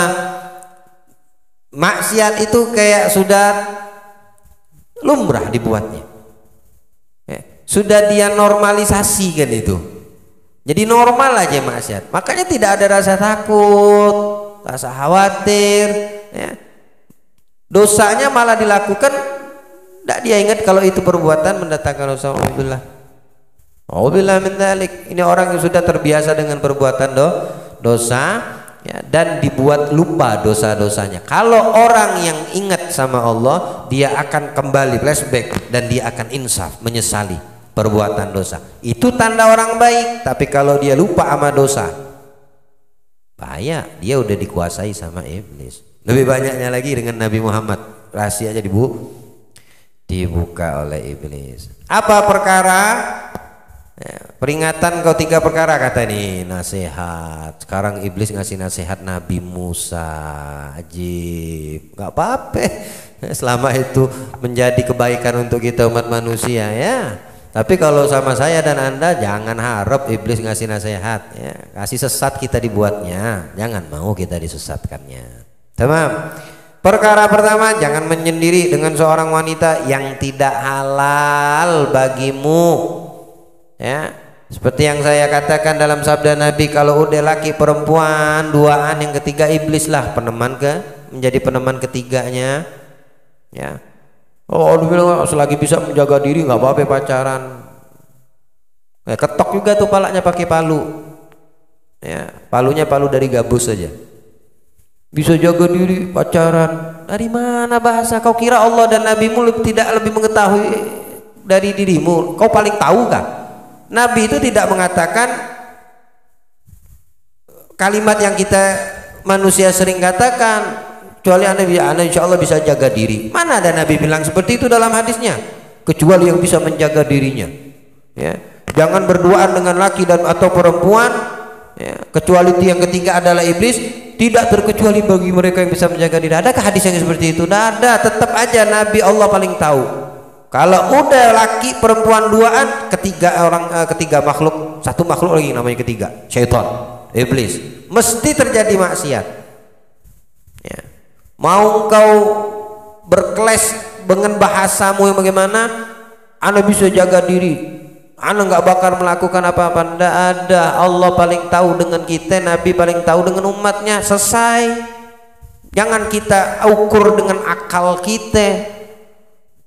Maksiat itu kayak sudah lumrah dibuatnya. Ya. Sudah dia normalisasi kan itu. Jadi normal aja maksiat. Makanya tidak ada rasa takut, rasa khawatir. Ya. Dosanya malah dilakukan, tidak dia ingat kalau itu perbuatan mendatangkan dosa. Alhamdulillah min dzalik. Ini orang yang sudah terbiasa dengan perbuatan dosa, ya, dan dibuat lupa dosa-dosanya. Kalau orang yang ingat sama Allah, dia akan kembali flashback dan dia akan insaf, menyesali perbuatan dosa. Itu tanda orang baik. Tapi kalau dia lupa sama dosa, bahaya, dia udah dikuasai sama iblis. Lebih banyaknya lagi dengan Nabi Muhammad, rahasianya dibuka oleh iblis. Apa perkara? Ya, peringatan kau 3 perkara kata ini nasihat. Sekarang iblis ngasih nasihat Nabi Musa. Ajib, nggak apa-apa. Selama itu menjadi kebaikan untuk kita umat manusia ya. Tapi kalau sama saya dan Anda jangan harap iblis ngasih nasihat ya. Kasih sesat kita dibuatnya, jangan mau kita disesatkannya. Tamam. Perkara pertama, jangan menyendiri dengan seorang wanita yang tidak halal bagimu. Ya, seperti yang saya katakan dalam sabda Nabi, kalau udah laki perempuan duaan, yang ketiga iblis lah menjadi peneman ketiganya. Ya, oh bilang selagi bisa menjaga diri nggak apa-apa pacaran. Ketok juga tuh palanya pakai palu. Ya, palunya palu dari gabus saja. Bisa jaga diri pacaran. Dari mana bahasa? Kau kira Allah dan Nabimu tidak lebih mengetahui dari dirimu? Kau paling tahu kah? Nabi itu tidak mengatakan kalimat yang kita manusia sering katakan, kecuali anda insya Allah bisa jaga diri. Mana ada Nabi bilang seperti itu dalam hadisnya? Kecuali yang bisa menjaga dirinya. Ya, jangan berduaan dengan laki dan atau perempuan. Ya, kecuali yang ketiga adalah iblis. Tidak terkecuali bagi mereka yang bisa menjaga diri. Adakah hadis yang seperti itu? Tidak ada. Tetap aja Nabi Allah paling tahu. Kalau udah laki perempuan duaan, ketiga makhluk, satu makhluk lagi namanya ketiga, syaitan, iblis, mesti terjadi maksiat. Ya. Mau kau berkeles dengan bahasamu yang bagaimana, Anda bisa jaga diri, Anda nggak bakal melakukan apa-apa. Tidak ada. Allah paling tahu dengan kita, Nabi paling tahu dengan umatnya. Selesai. Jangan kita ukur dengan akal kita.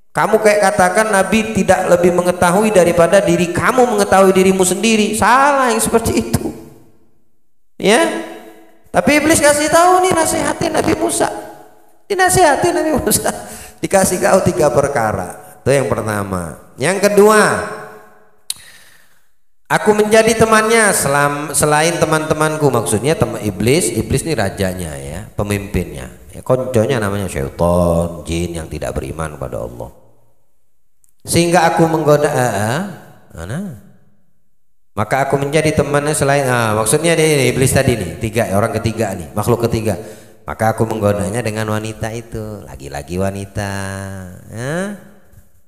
Kamu kayak katakan Nabi tidak lebih mengetahui daripada diri kamu mengetahui dirimu sendiri. Salah yang seperti itu. Ya. Tapi iblis kasih tahu nih, nasihatin Nabi Musa. Dinasihatin Nabi Musa. Dikasih kau 3 perkara. Itu yang pertama. Yang kedua, aku menjadi temannya selain teman-temanku. Maksudnya teman iblis ini rajanya ya, pemimpinnya. Ya, konconya namanya syaitan, jin yang tidak beriman kepada Allah. Sehingga aku menggoda maka aku menjadi temannya selain maksudnya dia iblis tadi nih, orang ketiga nih, makhluk ketiga. Maka aku menggodanya dengan wanita itu, lagi-lagi wanita. Ya?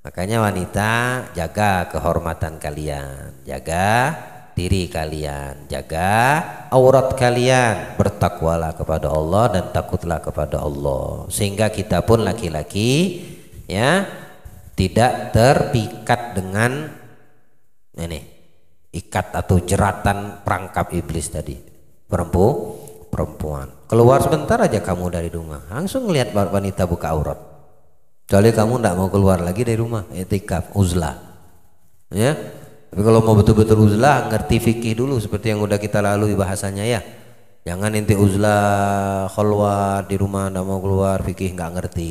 Makanya wanita, jaga kehormatan kalian, jaga diri kalian, jaga aurat kalian, bertakwalah kepada Allah dan takutlah kepada Allah, sehingga kita pun laki-laki ya tidak terpikat dengan ini ikat atau jeratan perangkap iblis tadi. Perempuan keluar sebentar aja kamu dari rumah langsung ngelihat wanita buka aurat, kecuali kamu tidak mau keluar lagi dari rumah, i'tikaf, uzlah ya. Tapi kalau mau betul-betul uzlah, ngerti fikih dulu seperti yang udah kita lalui bahasanya ya. Jangan inti uzlah khalwat di rumah nggak mau keluar, fikih nggak ngerti.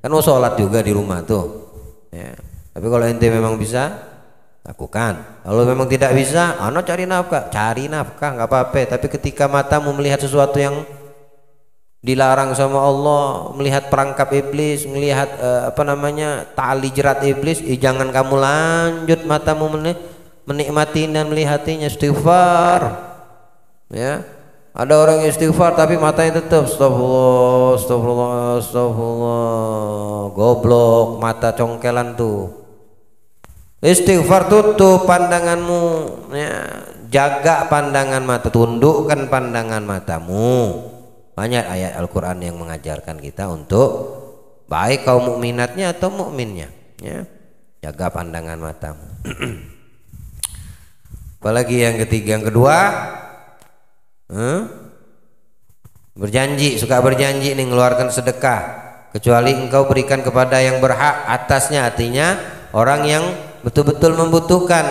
Kan mau sholat juga di rumah tuh ya. Tapi kalau inti memang bisa lakukan, kalau memang tidak bisa cari nafkah nggak apa-apa. Tapi ketika matamu melihat sesuatu yang dilarang sama Allah, melihat perangkap iblis, melihat tali jerat iblis, jangan kamu lanjut matamu menikmati dan melihatinya. Istighfar ya. Ada orang istighfar tapi matanya tetap astagfirullah, goblok, mata congkelan tuh. Istighfar, tutup pandanganmu ya. Jaga pandangan mata, tundukkan pandangan matamu. Banyak ayat Al-Quran yang mengajarkan kita untuk baik kaum mukminatnya atau mukminnya ya. Jaga pandangan matamu. Apalagi yang ketiga, yang kedua suka berjanji nih mengeluarkan sedekah kecuali engkau berikan kepada yang berhak atasnya, artinya orang yang betul-betul membutuhkan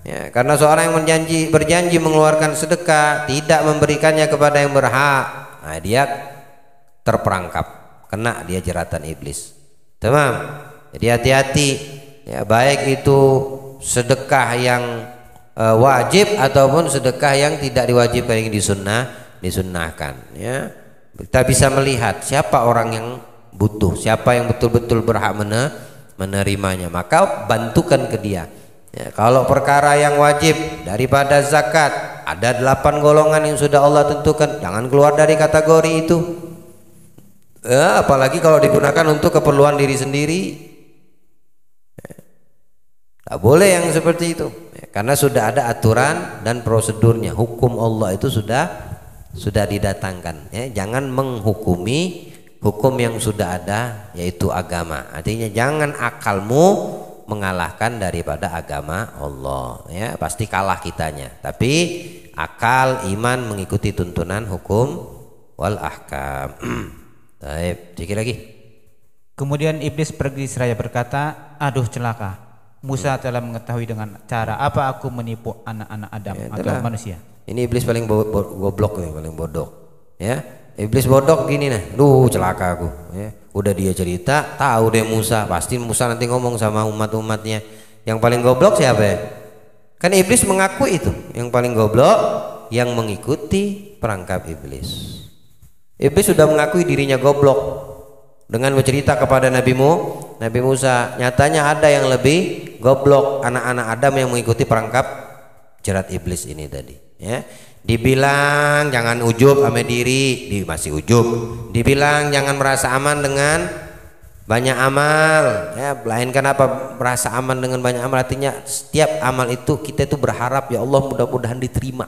ya. Karena seorang yang berjanji mengeluarkan sedekah tidak memberikannya kepada yang berhak, dia terperangkap, kena dia jeratan iblis. Tamam. Jadi hati-hati ya, baik itu sedekah yang wajib ataupun sedekah yang tidak diwajibkan, yang disunnahkan ya. Kita bisa melihat siapa orang yang butuh, siapa yang betul-betul berhak menerimanya, maka bantukan ke dia. Ya, kalau perkara yang wajib daripada zakat, ada 8 golongan yang sudah Allah tentukan, jangan keluar dari kategori itu. Ya, apalagi kalau digunakan untuk keperluan diri sendiri, tak boleh yang seperti itu. Ya, karena sudah ada aturan dan prosedurnya. Hukum Allah itu sudah didatangkan. Ya, jangan menghukumi hukum yang sudah ada, yaitu agama. Artinya jangan akalmu mengalahkan daripada agama Allah, ya pasti kalah kitanya. Tapi akal iman mengikuti tuntunan hukum wal ahkam. Baik, sedikit lagi. Kemudian iblis pergi seraya berkata, aduh celaka, Musa telah mengetahui dengan cara apa aku menipu anak-anak Adam atau manusia. Ini iblis paling goblok nih, paling bodoh. Ya, iblis bodoh gini nih, duh celaka aku. Ya. Udah dia cerita, tahu deh Musa, pasti Musa nanti ngomong sama umat-umatnya. Yang paling goblok siapa ya? Kan iblis mengaku itu, yang paling goblok yang mengikuti perangkap iblis. Iblis sudah mengakui dirinya goblok dengan bercerita kepada Nabi Musa. Nyatanya ada yang lebih goblok, anak-anak Adam yang mengikuti perangkap jerat iblis ini tadi. Ya. Dibilang jangan ujub sama diri, masih ujub. Dibilang jangan merasa aman dengan banyak amal, ya melainkan apa, merasa aman dengan banyak amal, artinya setiap amal itu kita itu berharap ya Allah mudah-mudahan diterima.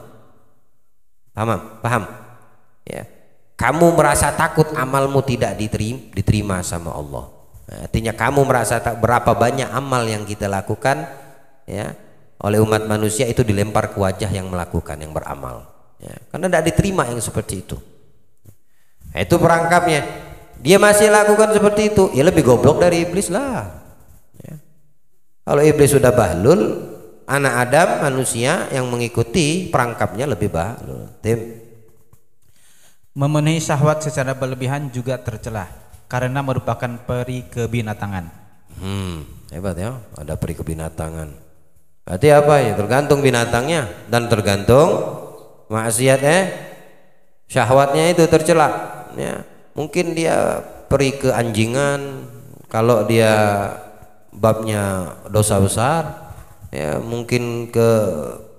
Paham? Ya. Kamu merasa takut amalmu tidak diterima sama Allah. Nah, artinya kamu merasa berapa banyak amal yang kita lakukan, ya, oleh umat manusia itu dilempar ke wajah yang melakukan, yang beramal, ya, karena tidak diterima yang seperti itu. Nah, itu perangkapnya. Dia masih lakukan seperti itu, ya lebih goblok dari iblis lah, ya. Kalau iblis sudah bahlul, anak Adam manusia yang mengikuti perangkapnya lebih bahlul. Memenuhi syahwat secara berlebihan juga tercela karena merupakan peri kebinatangan. Hebat ya, ada peri kebinatangan. Berarti apa ya? Tergantung binatangnya dan tergantung maksiatnya, syahwatnya itu tercela. Ya, mungkin dia peri keanjingan, kalau dia babnya dosa besar. Ya, mungkin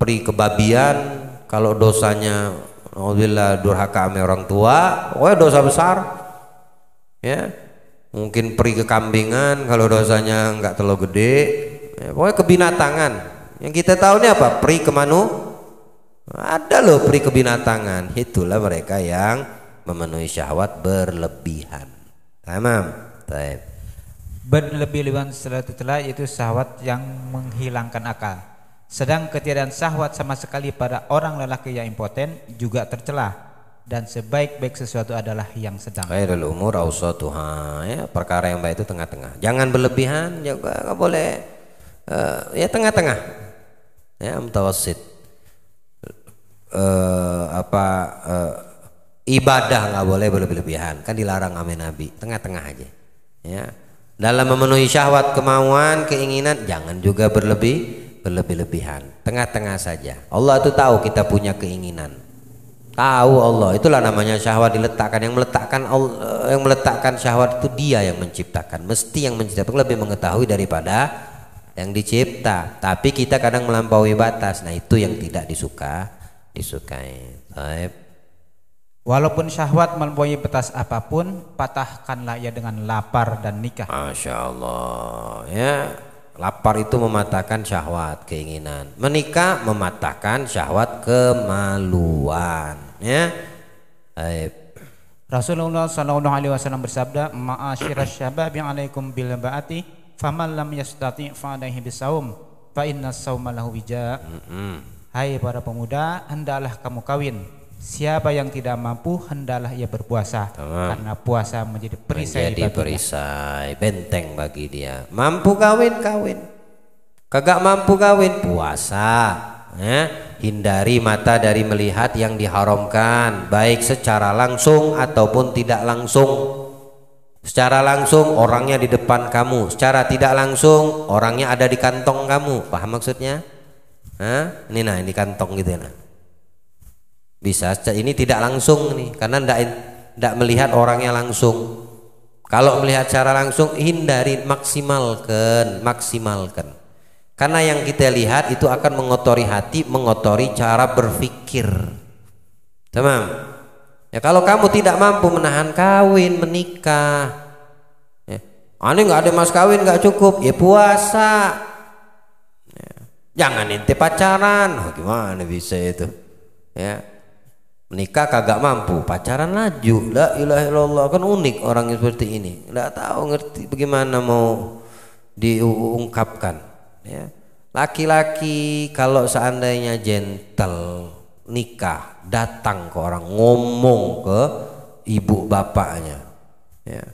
peri kebabian, kalau dosanya alhamdulillah durhaka sama orang tua, dosa besar. Ya, mungkin peri kekambingan, kalau dosanya enggak terlalu gede. Ya, pokoknya kebinatangan. Yang kita tahu ini apa? Peri ada loh peri kebinatangan. Itulah mereka yang memenuhi syahwat berlebihan. Tamam. Baik. Berlebih-lebihan setelah tercela yaitu syahwat yang menghilangkan akal. Sedang ketiadaan syahwat sama sekali pada orang lelaki yang impoten juga tercela. Dan sebaik-baik sesuatu adalah yang sedang. Khairul umur awsatuha, ya, perkara yang baik itu tengah-tengah. Jangan berlebihan, juga enggak boleh, ya tengah-tengah. Ya, mutawassit. Ibadah nggak boleh berlebihan, kan dilarang sama Nabi. Tengah-tengah aja. Ya. Dalam memenuhi syahwat, kemauan, keinginan, jangan juga berlebihan. Tengah-tengah saja. Allah itu tahu kita punya keinginan. Tahu Allah, itulah namanya syahwat diletakkan. Yang meletakkan syahwat itu Dia yang menciptakan. Mesti yang menciptakan lebih mengetahui daripada yang dicipta. Tapi kita kadang melampaui batas. Nah, itu yang tidak disukai. Baik. Walaupun syahwat melampaui batas apapun, patahkanlah ia dengan lapar dan nikah. Masya Allah, ya. Lapar itu mematahkan syahwat, keinginan. Menikah mematahkan syahwat, kemaluan, ya. Baik. Rasulullah SAW bersabda, ma'asyiras syababi alaikum bil ba'ati, faman lam yastati' fa'alaihi bisaum, fa inna sauma lahu wija. Hai para pemuda, hendaklah kamu kawin. Siapa yang tidak mampu, hendaklah ia berpuasa. Karena puasa menjadi perisai benteng bagi dia. Mampu kawin, kagak mampu kawin, puasa, ya. Hindari mata dari melihat yang diharamkan, baik secara langsung ataupun tidak langsung. Secara langsung orangnya di depan kamu, secara tidak langsung orangnya ada di kantong kamu. Paham maksudnya? Ini ini kantong gitu ya. Bisa ini tidak langsung nih, karena tidak melihat orangnya langsung. Kalau melihat secara langsung, hindari, maksimalkan. Karena yang kita lihat itu akan mengotori hati, mengotori cara berpikir. Tamam. Ya kalau kamu tidak mampu menahan kawin, menikah, ya, aneh nggak ada mas kawin nggak cukup, ya puasa. Ya, jangan ente pacaran, gimana bisa itu? Ya, menikah kagak mampu, pacaran laju, la ilaha illallah, kan unik orang yang seperti ini, nggak tahu ngerti bagaimana mau diungkapkan. Ya, laki-laki kalau seandainya gentle nikah, datang ke orang, ngomong ke ibu bapaknya, ya.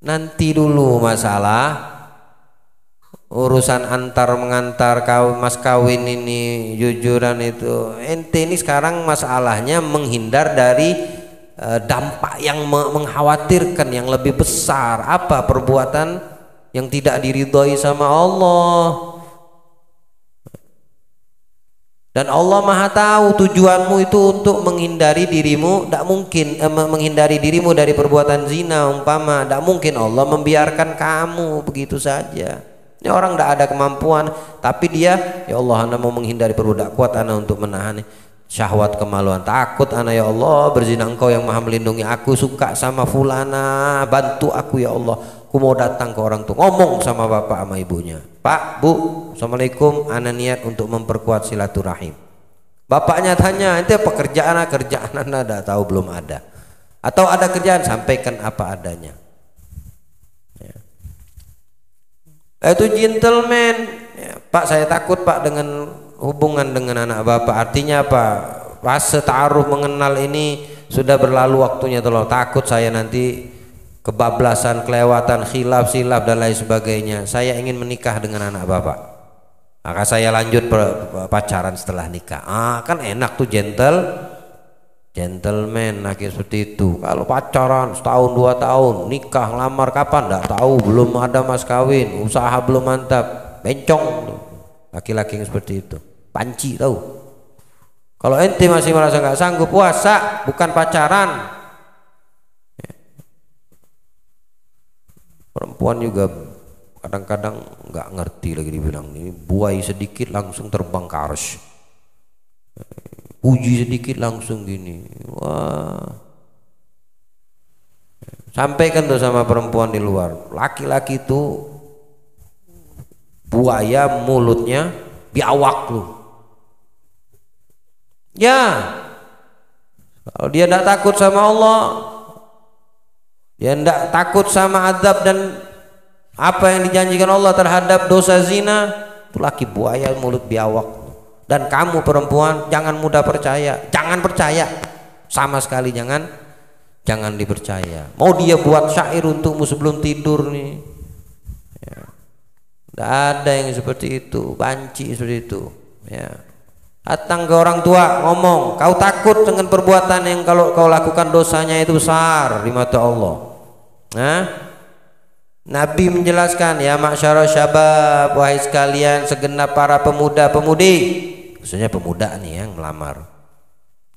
Nanti dulu masalah urusan antar mengantar mas kawin ini, jujuran itu, ente ini sekarang masalahnya menghindar dari dampak yang mengkhawatirkan yang lebih besar. Apa? Perbuatan yang tidak diridhoi sama Allah. Dan Allah Maha tahu tujuanmu itu untuk menghindari dirimu, tidak mungkin menghindari dirimu dari perbuatan zina umpama, tidak mungkin Allah membiarkan kamu begitu saja. Ini orang tidak ada kemampuan, tapi dia, ya Allah, anda mau menghindari perbudak kuat anda untuk menahan syahwat kemaluan, takut anda ya Allah berzina, engkau yang maha melindungi aku, suka sama fulana, bantu aku ya Allah, aku mau datang ke orang tua, ngomong sama bapak sama ibunya, Pak, Bu, Assalamualaikum, ana niat untuk memperkuat silaturahim. Bapaknya tanya, ente pekerjaan anda ada tahu belum ada, atau ada kerjaan, sampaikan apa adanya. Ya. Itu gentleman, ya, Pak saya takut Pak dengan hubungan dengan anak bapak. Artinya apa? Fase ta'aruf mengenal ini sudah berlalu waktunya, tolong, takut saya nanti kebablasan, kelewatan, khilaf dan lain sebagainya. Saya ingin menikah dengan anak bapak, maka saya lanjut pacaran setelah nikah. Kan enak tuh, gentleman akhir seperti itu. Kalau pacaran setahun 2 tahun, nikah lamar kapan nggak tahu, belum ada mas kawin, usaha belum mantap, bencong laki-laki yang seperti itu, panci tahu. Kalau ente masih merasa nggak sanggup, puasa bukan pacaran. Perempuan juga kadang-kadang nggak ngerti lagi, dibilang ini buai sedikit langsung terbang ke arsy, puji sedikit langsung gini, wah. Sampaikan tuh sama perempuan di luar, laki-laki itu buaya mulutnya biawak lu. Ya, kalau dia tidak takut sama Allah, dia tidak takut sama azab dan apa yang dijanjikan Allah terhadap dosa zina, itu laki buaya mulut biawak. Dan kamu perempuan jangan mudah percaya, jangan percaya sama sekali, jangan dipercaya. Mau dia buat syair untukmu sebelum tidur nih, ya. Tidak ada yang seperti itu, banci seperti itu, ya. Datang ke orang tua ngomong, kau takut dengan perbuatan yang kalau kau lakukan dosanya itu besar di mata Allah. Nah, Nabi menjelaskan, ya ma'syara syabab, wahai sekalian segenap para pemuda-pemudi, khususnya pemuda nih yang melamar,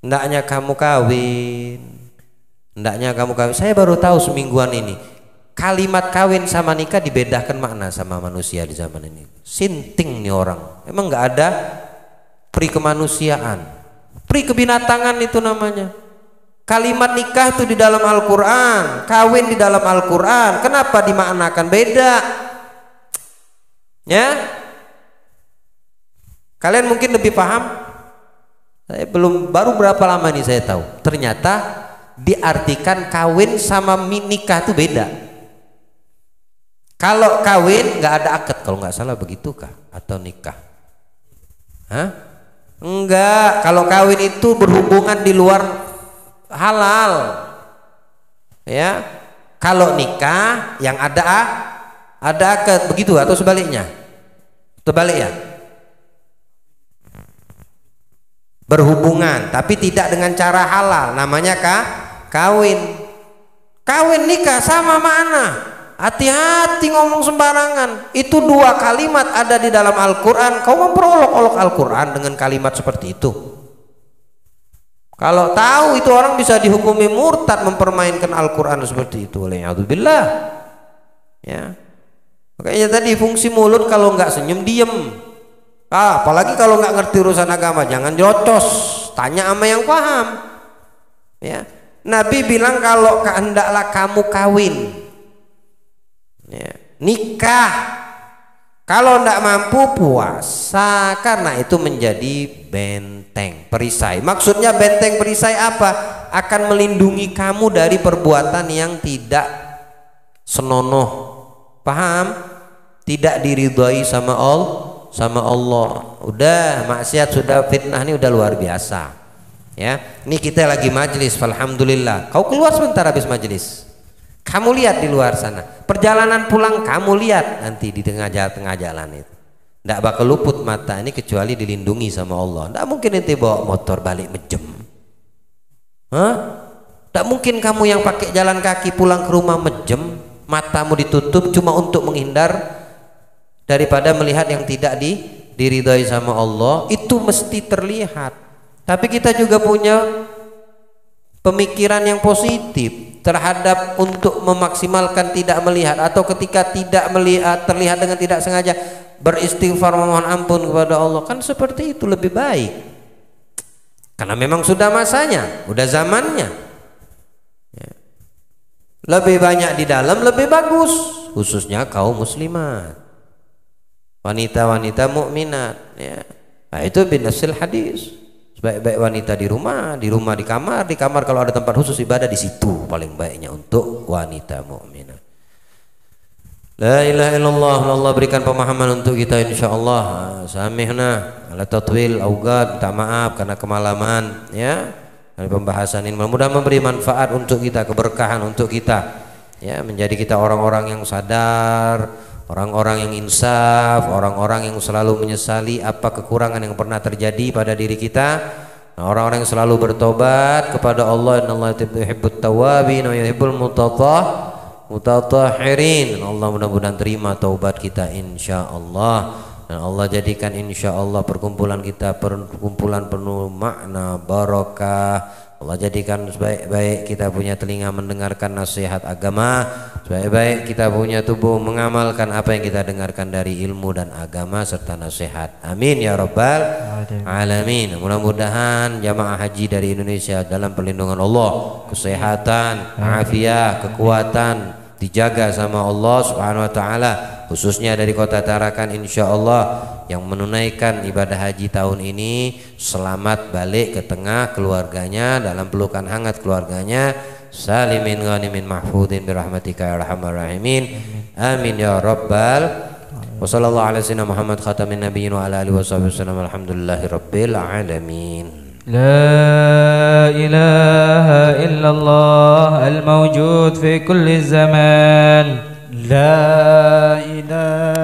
hendaknya kamu kawin. Saya baru tahu semingguan ini kalimat kawin sama nikah dibedakan makna sama manusia di zaman ini. Sinting nih orang, emang nggak ada pri kemanusiaan, pri kebinatangan itu namanya. Kalimat nikah itu di dalam Al-Quran, kawin di dalam Al-Quran, kenapa dimaknakan beda? Ya, kalian mungkin lebih paham. Saya baru berapa lama ini saya tahu, ternyata diartikan kawin sama nikah itu beda. Kalau kawin nggak ada akad, kalau nggak salah begitukah, atau nikah? Hah? Enggak, kalau kawin itu berhubungan di luar halal, ya. Kalau nikah yang ada akad, begitu atau sebaliknya? Terbalik ya? Berhubungan tapi tidak dengan cara halal, namanya kawin. Kawin nikah sama mana? Hati-hati ngomong sembarangan. Itu 2 kalimat ada di dalam Al-Quran, kau memperolok-olok Al-Quran dengan kalimat seperti itu. Kalau tahu itu orang bisa dihukumi murtad mempermainkan Al-Quran seperti itu, waliyadzubillah. Ya, makanya tadi fungsi mulut kalau nggak senyum diem. Apalagi kalau nggak ngerti urusan agama, jangan jocos, tanya sama yang paham. Ya, Nabi bilang kalau hendaklah kamu kawin, ya, nikah, kalau ndak mampu puasa, karena itu menjadi benteng perisai. Maksudnya benteng perisai apa? Akan melindungi kamu dari perbuatan yang tidak senonoh, paham? Tidak diridhoi sama Allah. Udah maksiat, sudah fitnah, ini udah luar biasa. Ya, ini kita lagi majelis, alhamdulillah. Kau keluar sebentar habis majelis, kamu lihat di luar sana, perjalanan pulang kamu lihat nanti di tengah jalan itu, tidak bakal luput mata ini kecuali dilindungi sama Allah. Tidak mungkin nanti bawa motor balik mejem, tidak mungkin kamu yang pakai jalan kaki pulang ke rumah mejem, matamu ditutup cuma untuk menghindar daripada melihat yang tidak diridhai sama Allah. Itu mesti terlihat. Tapi kita juga punya pemikiran yang positif terhadap untuk memaksimalkan tidak melihat, atau ketika tidak melihat terlihat dengan tidak sengaja beristighfar memohon ampun kepada Allah. Kan seperti itu lebih baik, karena memang sudah masanya, udah zamannya. Ya. Lebih banyak di dalam lebih bagus, khususnya kaum muslimat, wanita-wanita mukminat, ya. Nah, itu binasil hadis. Baik-baik wanita di rumah, di kamar kalau ada tempat khusus ibadah, di situ paling baiknya untuk wanita mukminah. La ilaha illallah. Allah berikan pemahaman untuk kita insyaallah. Samihna ala tatwil awqat, minta maaf karena kemalaman, ya. Dari pembahasan ini mudah-mudahan memberi manfaat untuk kita, keberkahan untuk kita, ya, menjadi kita orang-orang yang sadar, orang-orang yang insaf, orang-orang yang selalu menyesali apa kekurangan yang pernah terjadi pada diri kita, orang-orang yang selalu bertobat kepada Allah. Innallaha yuhibbut tawwabin wa yuhibbul mutatahhirin. Allah mudah-mudahan terima taubat kita insyaallah, dan Allah jadikan insyaallah perkumpulan kita perkumpulan penuh makna barokah. Allah jadikan sebaik-baik kita punya telinga mendengarkan nasihat agama, sebaik-baik kita punya tubuh mengamalkan apa yang kita dengarkan dari ilmu dan agama serta nasihat. Amin ya rabbal alamin. Mudah-mudahan jamaah haji dari Indonesia dalam perlindungan Allah, kesehatan, afiat, kekuatan dijaga sama Allah Subhanahu wa taala, khususnya dari Kota Tarakan insyaallah yang menunaikan ibadah haji tahun ini selamat balik ke tengah keluarganya, dalam pelukan hangat keluarganya, salimin ghanimin mahfudin birahmatika ya arhamar rahimin. Amin ya rabbal. Wa sallallahu ala sayyidina Muhammad khatamin nabiyyin wa ala alihi washabihi wasallam. Alhamdulillahi rabbil alamin. لا إله إلا الله الموجود في كل زمان. لا إله